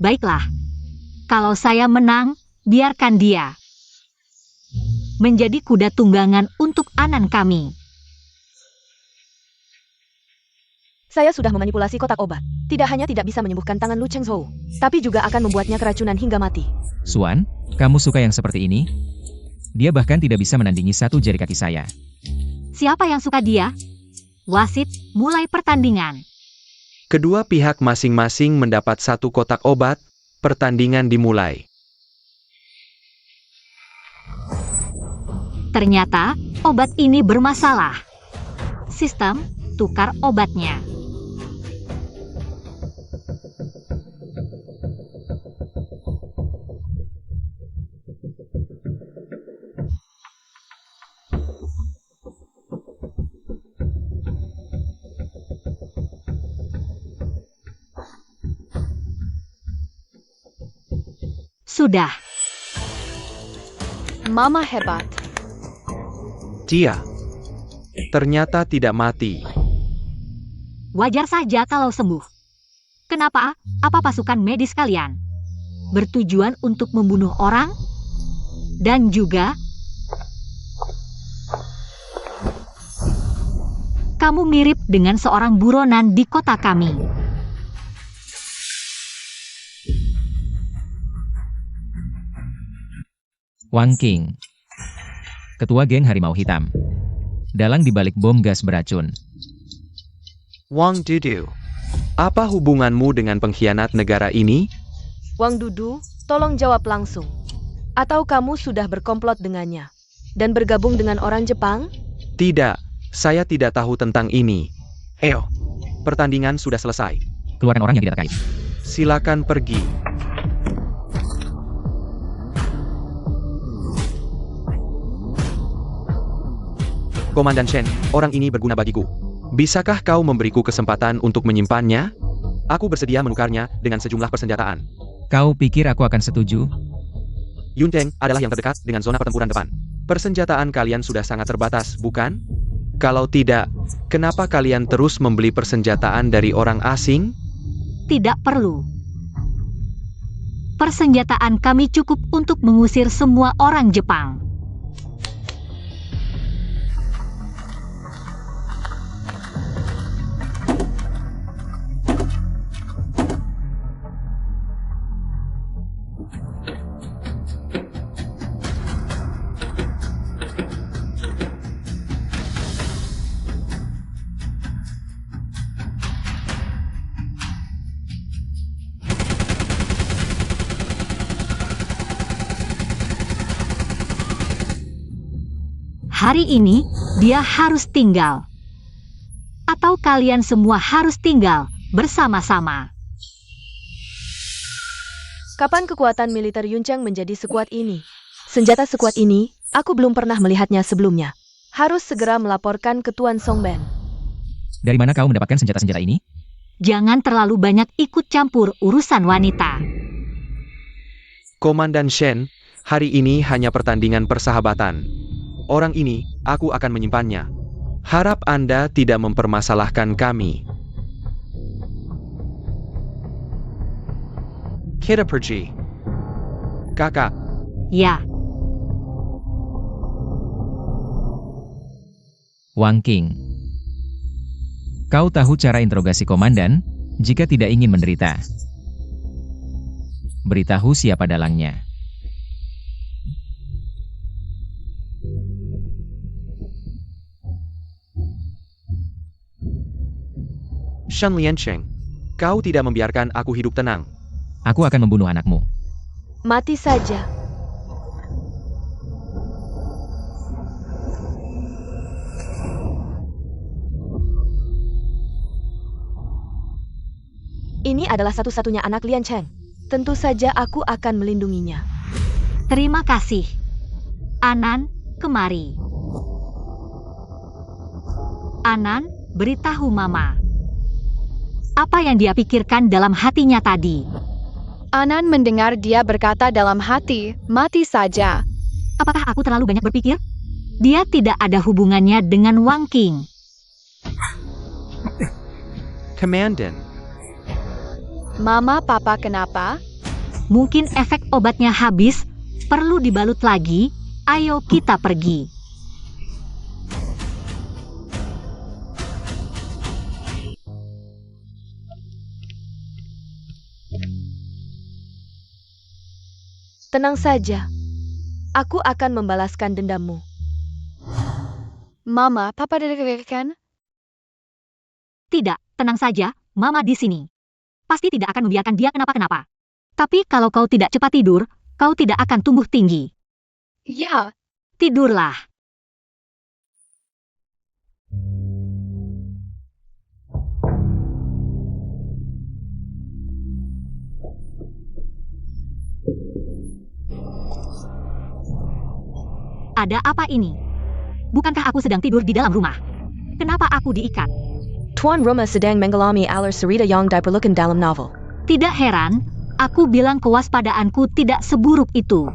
Baiklah. Kalau saya menang, biarkan dia menjadi kuda tunggangan untuk anan kami. Saya sudah memanipulasi kotak obat. Tidak hanya tidak bisa menyembuhkan tangan Lu Chengzhou, tapi juga akan membuatnya keracunan hingga mati. Suan, kamu suka yang seperti ini? Dia bahkan tidak bisa menandingi satu jari kaki saya. Siapa yang suka dia? Wasit, mulai pertandingan. Kedua pihak masing-masing mendapat satu kotak obat. Pertandingan dimulai. Ternyata, obat ini bermasalah. Sistem, tukar obatnya. Sudah. Mama hebat. Dia ternyata tidak mati. Wajar saja kalau sembuh. Kenapa? Apa pasukan medis kalian bertujuan untuk membunuh orang? Dan juga kamu mirip dengan seorang buronan di kota kami. Wang King, ketua geng Harimau Hitam, dalang dibalik bom gas beracun. Wang Dudu, apa hubunganmu dengan pengkhianat negara ini? Wang Dudu, tolong jawab langsung. Atau kamu sudah berkomplot dengannya dan bergabung dengan orang Jepang? Tidak, saya tidak tahu tentang ini. Pertandingan sudah selesai. Keluarkan orang yang tidak terkait. Silakan pergi. Komandan Shen, orang ini berguna bagiku. Bisakah kau memberiku kesempatan untuk menyimpannya? Aku bersedia menukarnya dengan sejumlah persenjataan. Kau pikir aku akan setuju? Yunteng adalah yang terdekat dengan zona pertempuran depan. Persenjataan kalian sudah sangat terbatas, bukan? Kalau tidak, kenapa kalian terus membeli persenjataan dari orang asing? Tidak perlu. Persenjataan kami cukup untuk mengusir semua orang Jepang. Hari ini, dia harus tinggal. Atau kalian semua harus tinggal bersama-sama. Kapan kekuatan militer Yuncheng menjadi sekuat ini? Senjata sekuat ini, aku belum pernah melihatnya sebelumnya. Harus segera melaporkan ke Tuan Songben. Dari mana kau mendapatkan senjata-senjata ini? Jangan terlalu banyak ikut campur urusan wanita. Komandan Shen, hari ini hanya pertandingan persahabatan. Orang ini, aku akan menyimpannya. Harap Anda tidak mempermasalahkan kami. Kita pergi. Kakak, Ya, Wang King. Kau tahu cara interogasi komandan, jika tidak ingin menderita. Beritahu siapa dalangnya. Shen Liancheng, kau tidak membiarkan aku hidup tenang. Aku akan membunuh anakmu. Mati saja. Ini adalah satu-satunya anak Lian Cheng. Tentu saja aku akan melindunginya. terima kasih. Anan, kemari. Anan, beritahu Mama. Apa yang dia pikirkan dalam hatinya tadi? Anan mendengar dia berkata dalam hati, mati saja. Apakah aku terlalu banyak berpikir? Dia tidak ada hubungannya dengan Wang King. Komandan, Mama, Papa kenapa? Mungkin efek obatnya habis, perlu dibalut lagi. Ayo kita pergi. Tenang saja. Aku akan membalaskan dendammu. Mama, Papa kan? Tidak, tenang saja, Mama di sini. Pasti tidak akan membiarkan dia kenapa-kenapa. Tapi kalau kau tidak cepat tidur, kau tidak akan tumbuh tinggi. Ya, Tidurlah. Ada apa ini? Bukankah aku sedang tidur di dalam rumah? Kenapa aku diikat? Tuan Rumah sedang mengalami alar cerita yang diperlukan dalam novel. Tidak heran, aku bilang kewaspadaanku tidak seburuk itu.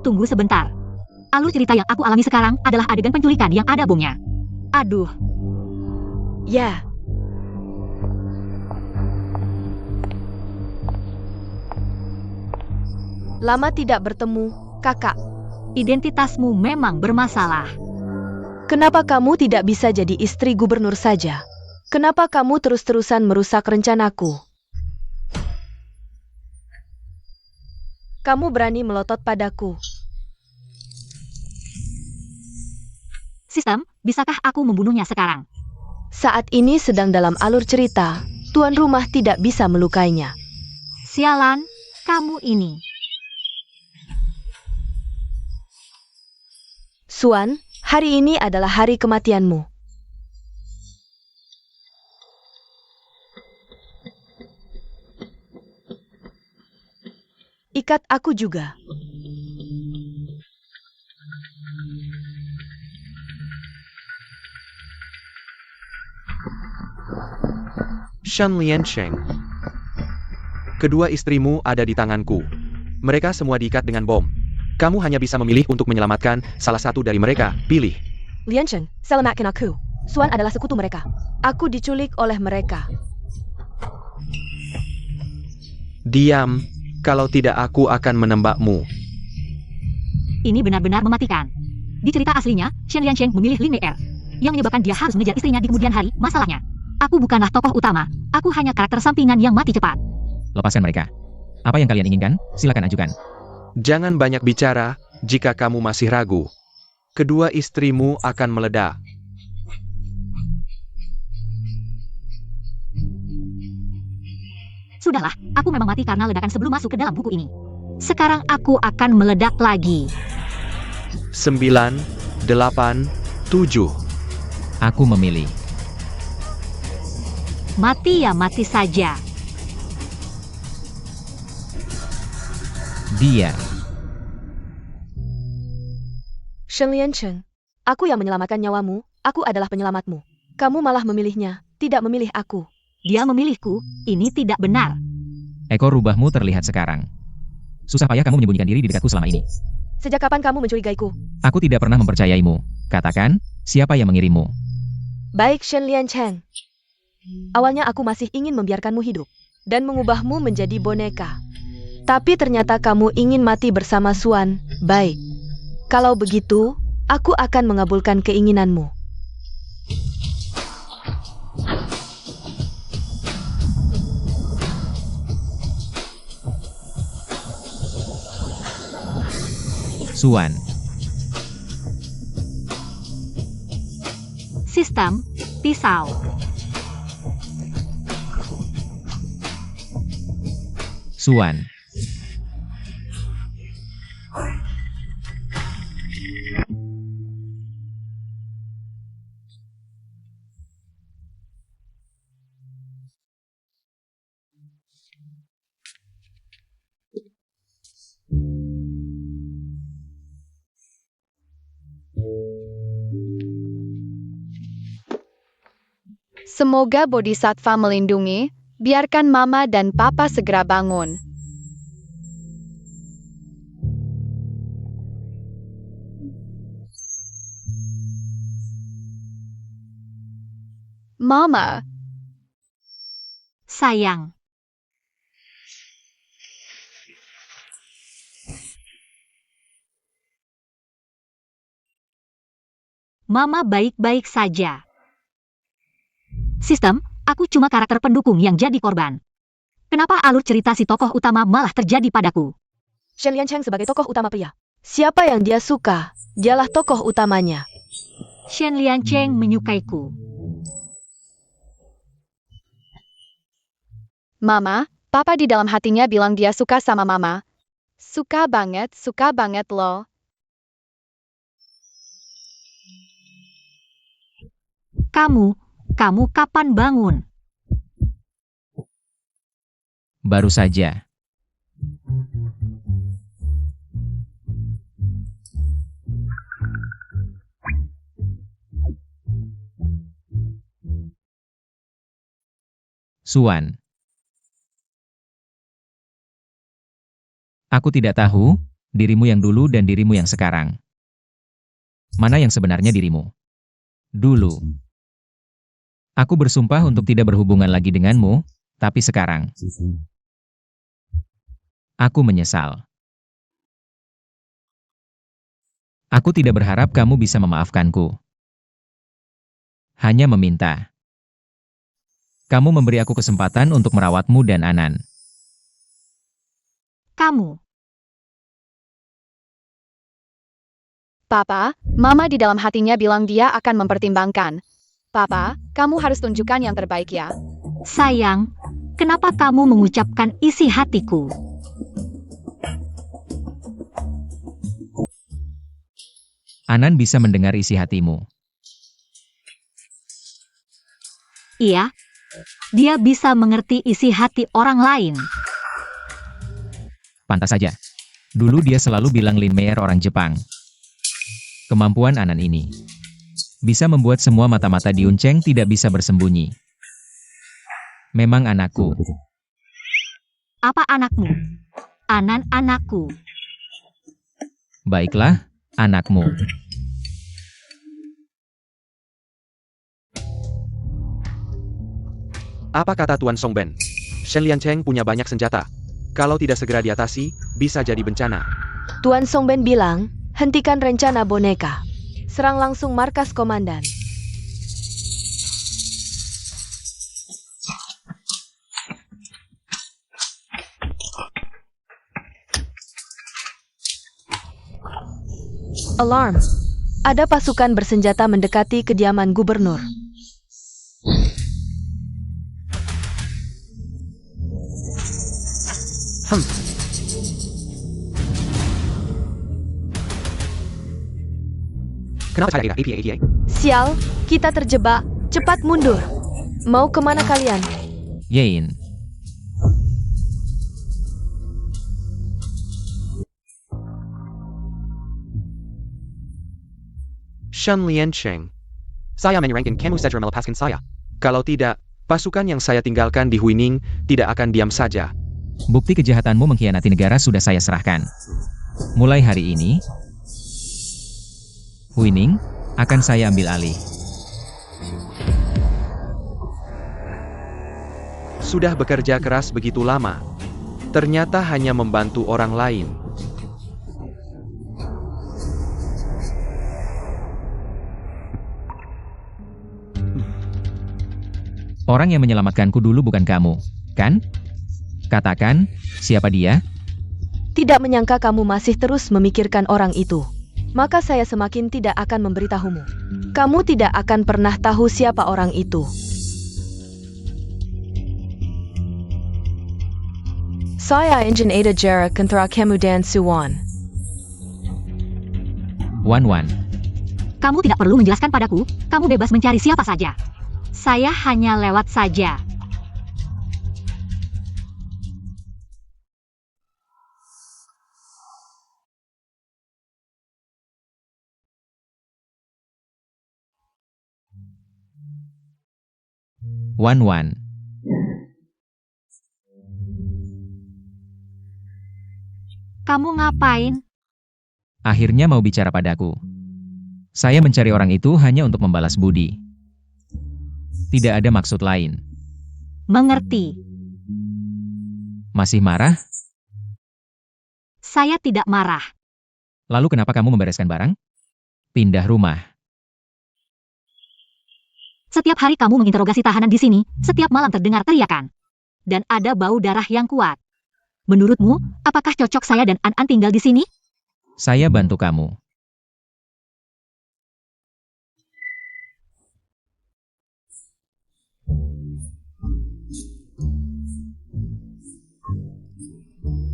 Tunggu sebentar. Alur cerita yang aku alami sekarang adalah adegan penculikan yang ada bomnya. Aduh, Ya, lama tidak bertemu, kakak. identitasmu memang bermasalah. Kenapa kamu tidak bisa jadi istri gubernur saja? Kenapa kamu terus-terusan merusak rencanaku? Kamu berani melotot padaku. Sistem, bisakah aku membunuhnya sekarang? Saat ini sedang dalam alur cerita, tuan rumah tidak bisa melukainya. Sialan, kamu ini. Suan, hari ini adalah hari kematianmu. Ikat aku juga. Shen Liancheng. Kedua istrimu ada di tanganku. Mereka semua diikat dengan bom. Kamu hanya bisa memilih untuk menyelamatkan salah satu dari mereka. Pilih. Liancheng, selamatkan aku. Suan adalah sekutu mereka. Aku diculik oleh mereka. Diam, kalau tidak aku akan menembakmu. Ini benar-benar mematikan. Di cerita aslinya, Shen Liancheng memilih linear. Yang menyebabkan dia harus mengejar istrinya di kemudian hari. Masalahnya, aku bukanlah tokoh utama. Aku hanya karakter sampingan yang mati cepat. Lepaskan mereka. Apa yang kalian inginkan, silakan ajukan. Jangan banyak bicara jika kamu masih ragu. Kedua istrimu akan meledak. Sudahlah, aku memang mati karena ledakan sebelum masuk ke dalam buku ini. Sekarang aku akan meledak lagi. 9, 8, 7. Aku memilih. Mati ya mati saja. Dia. Shen Liancheng, aku yang menyelamatkan nyawamu, aku adalah penyelamatmu. Kamu malah memilihnya, tidak memilih aku. Dia memilihku, ini tidak benar. Ekor rubahmu terlihat sekarang. Susah payah kamu menyembunyikan diri di dekatku selama ini. Sejak kapan kamu mencurigaiku? Aku tidak pernah mempercayaimu. Katakan, siapa yang mengirimmu? Baik Shen Liancheng. Awalnya aku masih ingin membiarkanmu hidup dan mengubahmu menjadi boneka. Tapi ternyata kamu ingin mati bersama Suan. Baik. Kalau begitu, aku akan mengabulkan keinginanmu. Suan. Sistem, pisau. Suan. Semoga Bodhisattva melindungi, biarkan Mama dan Papa segera bangun. Mama, Sayang. Mama baik-baik saja. Sistem, aku cuma karakter pendukung yang jadi korban. Kenapa alur cerita si tokoh utama malah terjadi padaku? Shen Liancheng sebagai tokoh utama pria. Siapa yang dia suka, dialah tokoh utamanya. Shen Liancheng menyukaiku. Mama, Papa di dalam hatinya bilang dia suka sama Mama. Suka banget loh. Kamu kapan bangun? Baru saja. Suan. Aku tidak tahu, dirimu yang dulu dan dirimu yang sekarang. Mana yang sebenarnya dirimu? Dulu. Aku bersumpah untuk tidak berhubungan lagi denganmu, tapi sekarang. Aku menyesal. Aku tidak berharap kamu bisa memaafkanku. Hanya meminta. Kamu memberi aku kesempatan untuk merawatmu dan Anan. Kamu. Papa, Mama di dalam hatinya bilang dia akan mempertimbangkan. Papa, kamu harus tunjukkan yang terbaik ya. Sayang, kenapa kamu mengucapkan isi hatiku? Anan bisa mendengar isi hatimu. Iya, dia bisa mengerti isi hati orang lain. Pantas saja. Dulu dia selalu bilang Lin Meyer orang Jepang. Kemampuan Anan ini bisa membuat semua mata-mata di Unceng tidak bisa bersembunyi. Memang anakku. Apa anakmu? Anan anakku. Baiklah, anakmu. Apa kata Tuan Songben? Shen Liancheng punya banyak senjata. Kalau tidak segera diatasi, bisa jadi bencana. Tuan Songben bilang, hentikan rencana boneka. Serang langsung markas komandan. Alarm! Ada pasukan bersenjata mendekati kediaman gubernur. Kenapa cara APA? Sial, kita terjebak. Cepat mundur. Mau kemana kalian? Yain. Shen Liancheng. Saya menyerangkan kamu saja melepaskan saya. Kalau tidak, pasukan yang saya tinggalkan di Huining tidak akan diam saja. Bukti kejahatanmu mengkhianati negara sudah saya serahkan. Mulai hari ini, Huining akan saya ambil alih. Sudah bekerja keras begitu lama, ternyata hanya membantu orang lain. Orang yang menyelamatkanku dulu bukan kamu, kan? Katakan, siapa dia? Tidak menyangka kamu masih terus memikirkan orang itu. Maka saya semakin tidak akan memberitahumu. Kamu tidak akan pernah tahu siapa orang itu. Saya Engine Ada Jara Kentra Kemudian Suwon. Wan. Kamu tidak perlu menjelaskan padaku, kamu bebas mencari siapa saja. Saya hanya lewat saja. Wan. Kamu ngapain? Akhirnya mau bicara padaku. Saya mencari orang itu hanya untuk membalas budi. Tidak ada maksud lain. Mengerti. Masih marah? Saya tidak marah. Lalu kenapa kamu membereskan barang? Pindah rumah. Setiap hari kamu menginterogasi tahanan di sini, setiap malam terdengar teriakan. Dan ada bau darah yang kuat. Menurutmu, apakah cocok saya dan An tinggal di sini? Saya bantu kamu.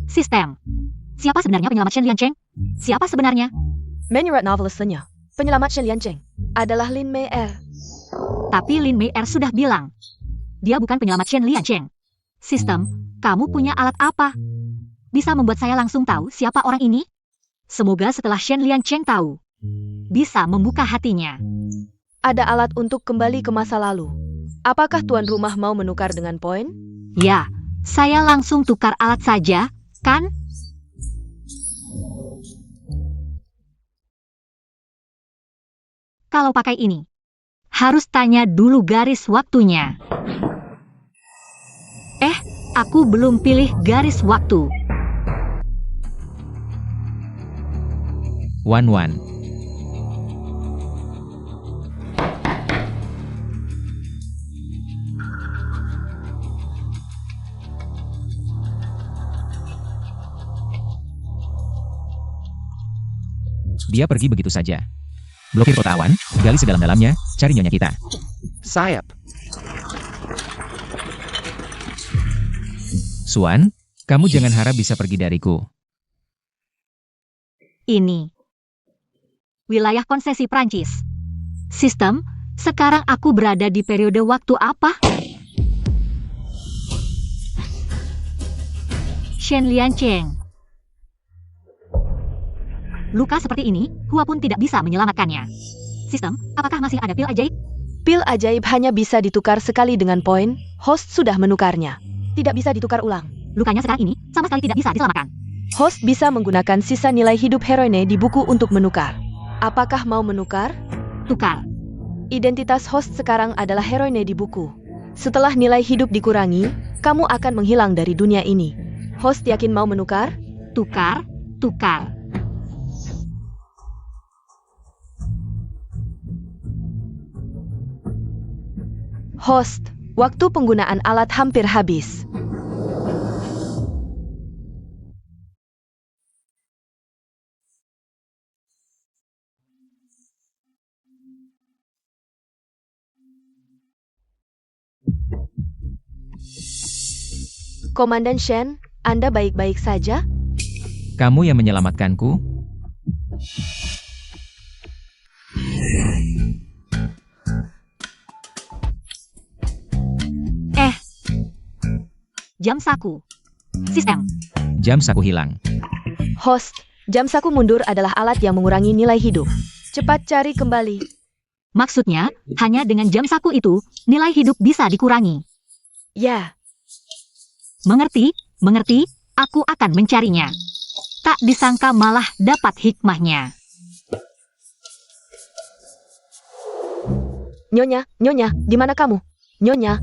Sistem. Siapa sebenarnya penyelamat Shen Liancheng? Siapa sebenarnya? Menyurat novelisnya, penyelamat Shen Liancheng, adalah Lin Mei Er. Tapi Lin Mei Er sudah bilang, dia bukan penyelamat Shen Liancheng. Sistem, kamu punya alat apa? Bisa membuat saya langsung tahu siapa orang ini? Semoga setelah Shen Liancheng tahu, bisa membuka hatinya. Ada alat untuk kembali ke masa lalu. Apakah tuan rumah mau menukar dengan poin? Ya, saya langsung tukar alat saja, kan? Kalau pakai ini, harus tanya dulu garis waktunya. Aku belum pilih garis waktu. Wan. Dia pergi begitu saja. Blokir kota awan, gali sedalam-dalamnya, cari nyonya kita. Sayap. Suan, kamu jangan harap bisa pergi dariku. Ini wilayah konsesi Prancis. Sistem, sekarang aku berada di periode waktu apa? Shen Liancheng. Luka seperti ini, Hua pun tidak bisa menyelamatkannya. Sistem, apakah masih ada pil ajaib? Pil ajaib hanya bisa ditukar sekali dengan poin, host sudah menukarnya. Tidak bisa ditukar ulang. Lukanya sekarang ini sama sekali tidak bisa diselamatkan. Host bisa menggunakan sisa nilai hidup heroine di buku untuk menukar. Apakah mau menukar? Tukar. Identitas host sekarang adalah heroine di buku. Setelah nilai hidup dikurangi, kamu akan menghilang dari dunia ini. Host yakin mau menukar? Tukar. Host, waktu penggunaan alat hampir habis. Komandan Shen, Anda baik-baik saja? Kamu yang menyelamatkanku? Jam saku. Sistem. Jam saku hilang. Host, jam saku mundur adalah alat yang mengurangi nilai hidup. Cepat cari kembali. Maksudnya, hanya dengan jam saku itu, nilai hidup bisa dikurangi. Ya, Mengerti? Mengerti? Aku akan mencarinya. Tak disangka malah dapat hikmahnya. Nyonya, di mana kamu? Nyonya,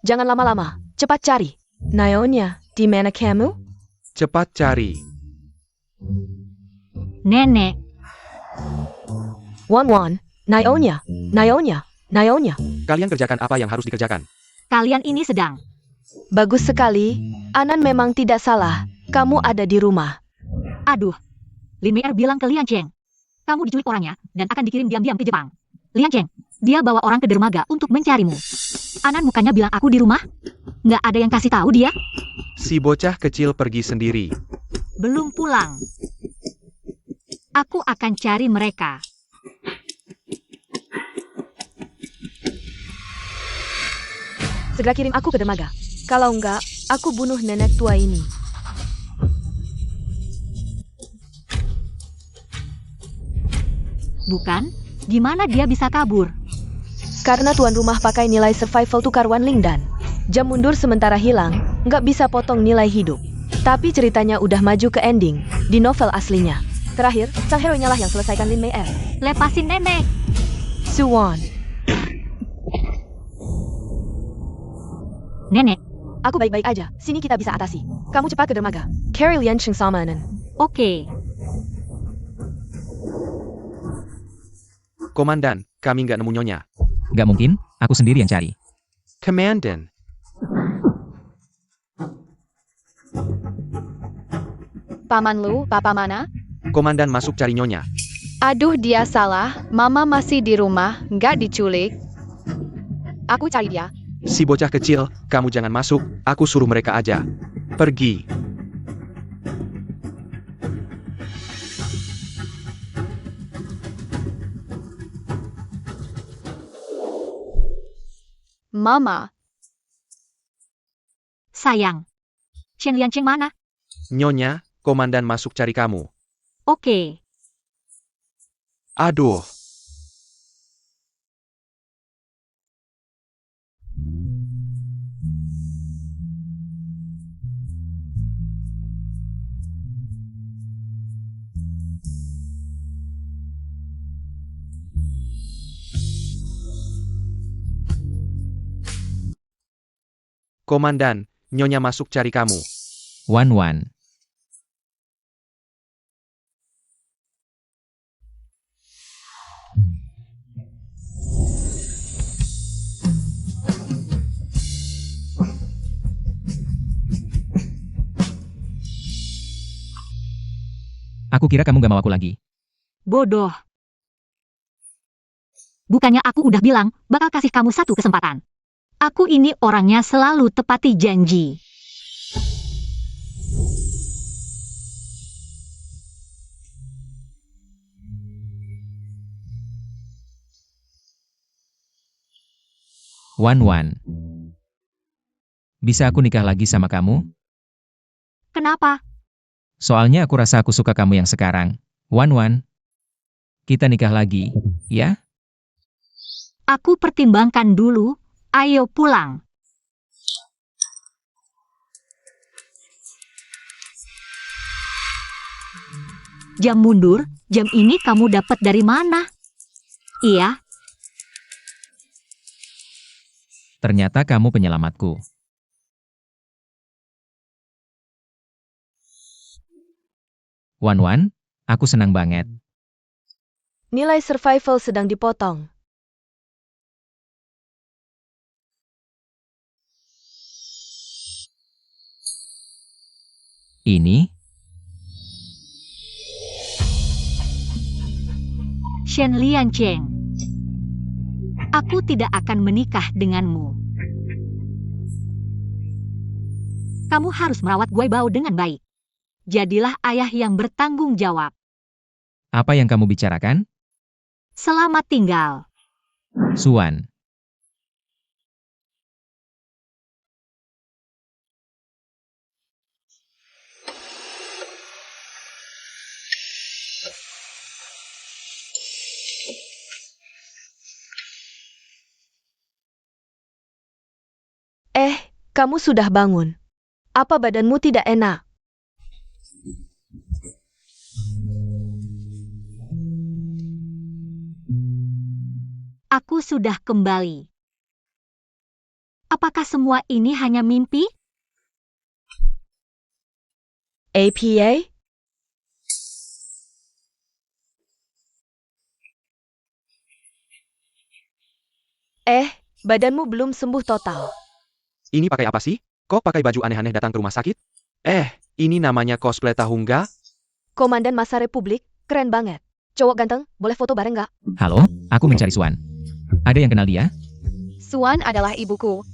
jangan lama-lama. Cepat cari. Nyonya, di mana kamu? Cepat cari. Nenek, Wan, Nyonya. Kalian kerjakan apa yang harus dikerjakan. kalian ini sedang. Bagus sekali. Anan memang tidak salah. Kamu ada di rumah. Aduh. Lin Mei bilang ke Lian Cheng. Kamu diculik orangnya dan akan dikirim diam-diam ke Jepang. Lian Cheng, dia bawa orang ke dermaga untuk mencarimu. Anan mukanya bilang aku di rumah. Nggak ada yang kasih tahu dia. Si bocah kecil pergi sendiri. Belum pulang. Aku akan cari mereka. Segera kirim aku ke dermaga. Kalau enggak, aku bunuh nenek tua ini. Bukan? Gimana dia bisa kabur? Karena tuan rumah pakai nilai survival tukar Wan Ling dan jam mundur sementara hilang, nggak bisa potong nilai hidup. Tapi ceritanya udah maju ke ending di novel aslinya. Terakhir, sang hero-nya lah yang selesaikan Lin Mei. Lepasin nenek. Suwon, Nenek, aku baik-baik aja. Sini kita bisa atasi. Kamu cepat ke dermaga. Carry Lian Cheng sama Anan. oke. Komandan, kami nggak nemu Nyonya. Gak mungkin, aku sendiri yang cari. Komandan. Paman Lu, Papa mana? Komandan masuk cari Nyonya. Aduh, dia salah. Mama masih di rumah, nggak diculik. Aku cari dia. Si bocah kecil, kamu jangan masuk, aku suruh mereka aja. Pergi. Mama, Sayang. Chen Lian Cheng mana? Nyonya, komandan masuk cari kamu. Oke. Aduh. Komandan, Nyonya masuk cari kamu. Wan. Aku kira kamu gak mau aku lagi. Bodoh. Bukannya aku udah bilang, bakal kasih kamu satu kesempatan. Aku ini orangnya selalu tepati janji. Wan. Bisa aku nikah lagi sama kamu? Kenapa? Soalnya aku rasa aku suka kamu yang sekarang. Wan. Kita nikah lagi, ya? Aku pertimbangkan dulu. Ayo pulang. Jam mundur, jam ini kamu dapat dari mana? Iya, Ternyata kamu penyelamatku. Wan, aku senang banget. Nilai survival sedang dipotong. Ini, Shen Lian Cheng. Aku tidak akan menikah denganmu. Kamu harus merawat Guai Bao dengan baik. Jadilah ayah yang bertanggung jawab. apa yang kamu bicarakan? Selamat tinggal. Suan. Kamu sudah bangun. Apa badanmu tidak enak? Aku sudah kembali. Apakah semua ini hanya mimpi? APA? Badanmu belum sembuh total. Ini pakai apa sih? Kok pakai baju aneh-aneh datang ke rumah sakit? Ini namanya cosplay Tahungga? Komandan Masa Republik, keren banget. Cowok ganteng, boleh foto bareng nggak? Halo, aku mencari Suan. Ada yang kenal dia? Suan adalah ibuku.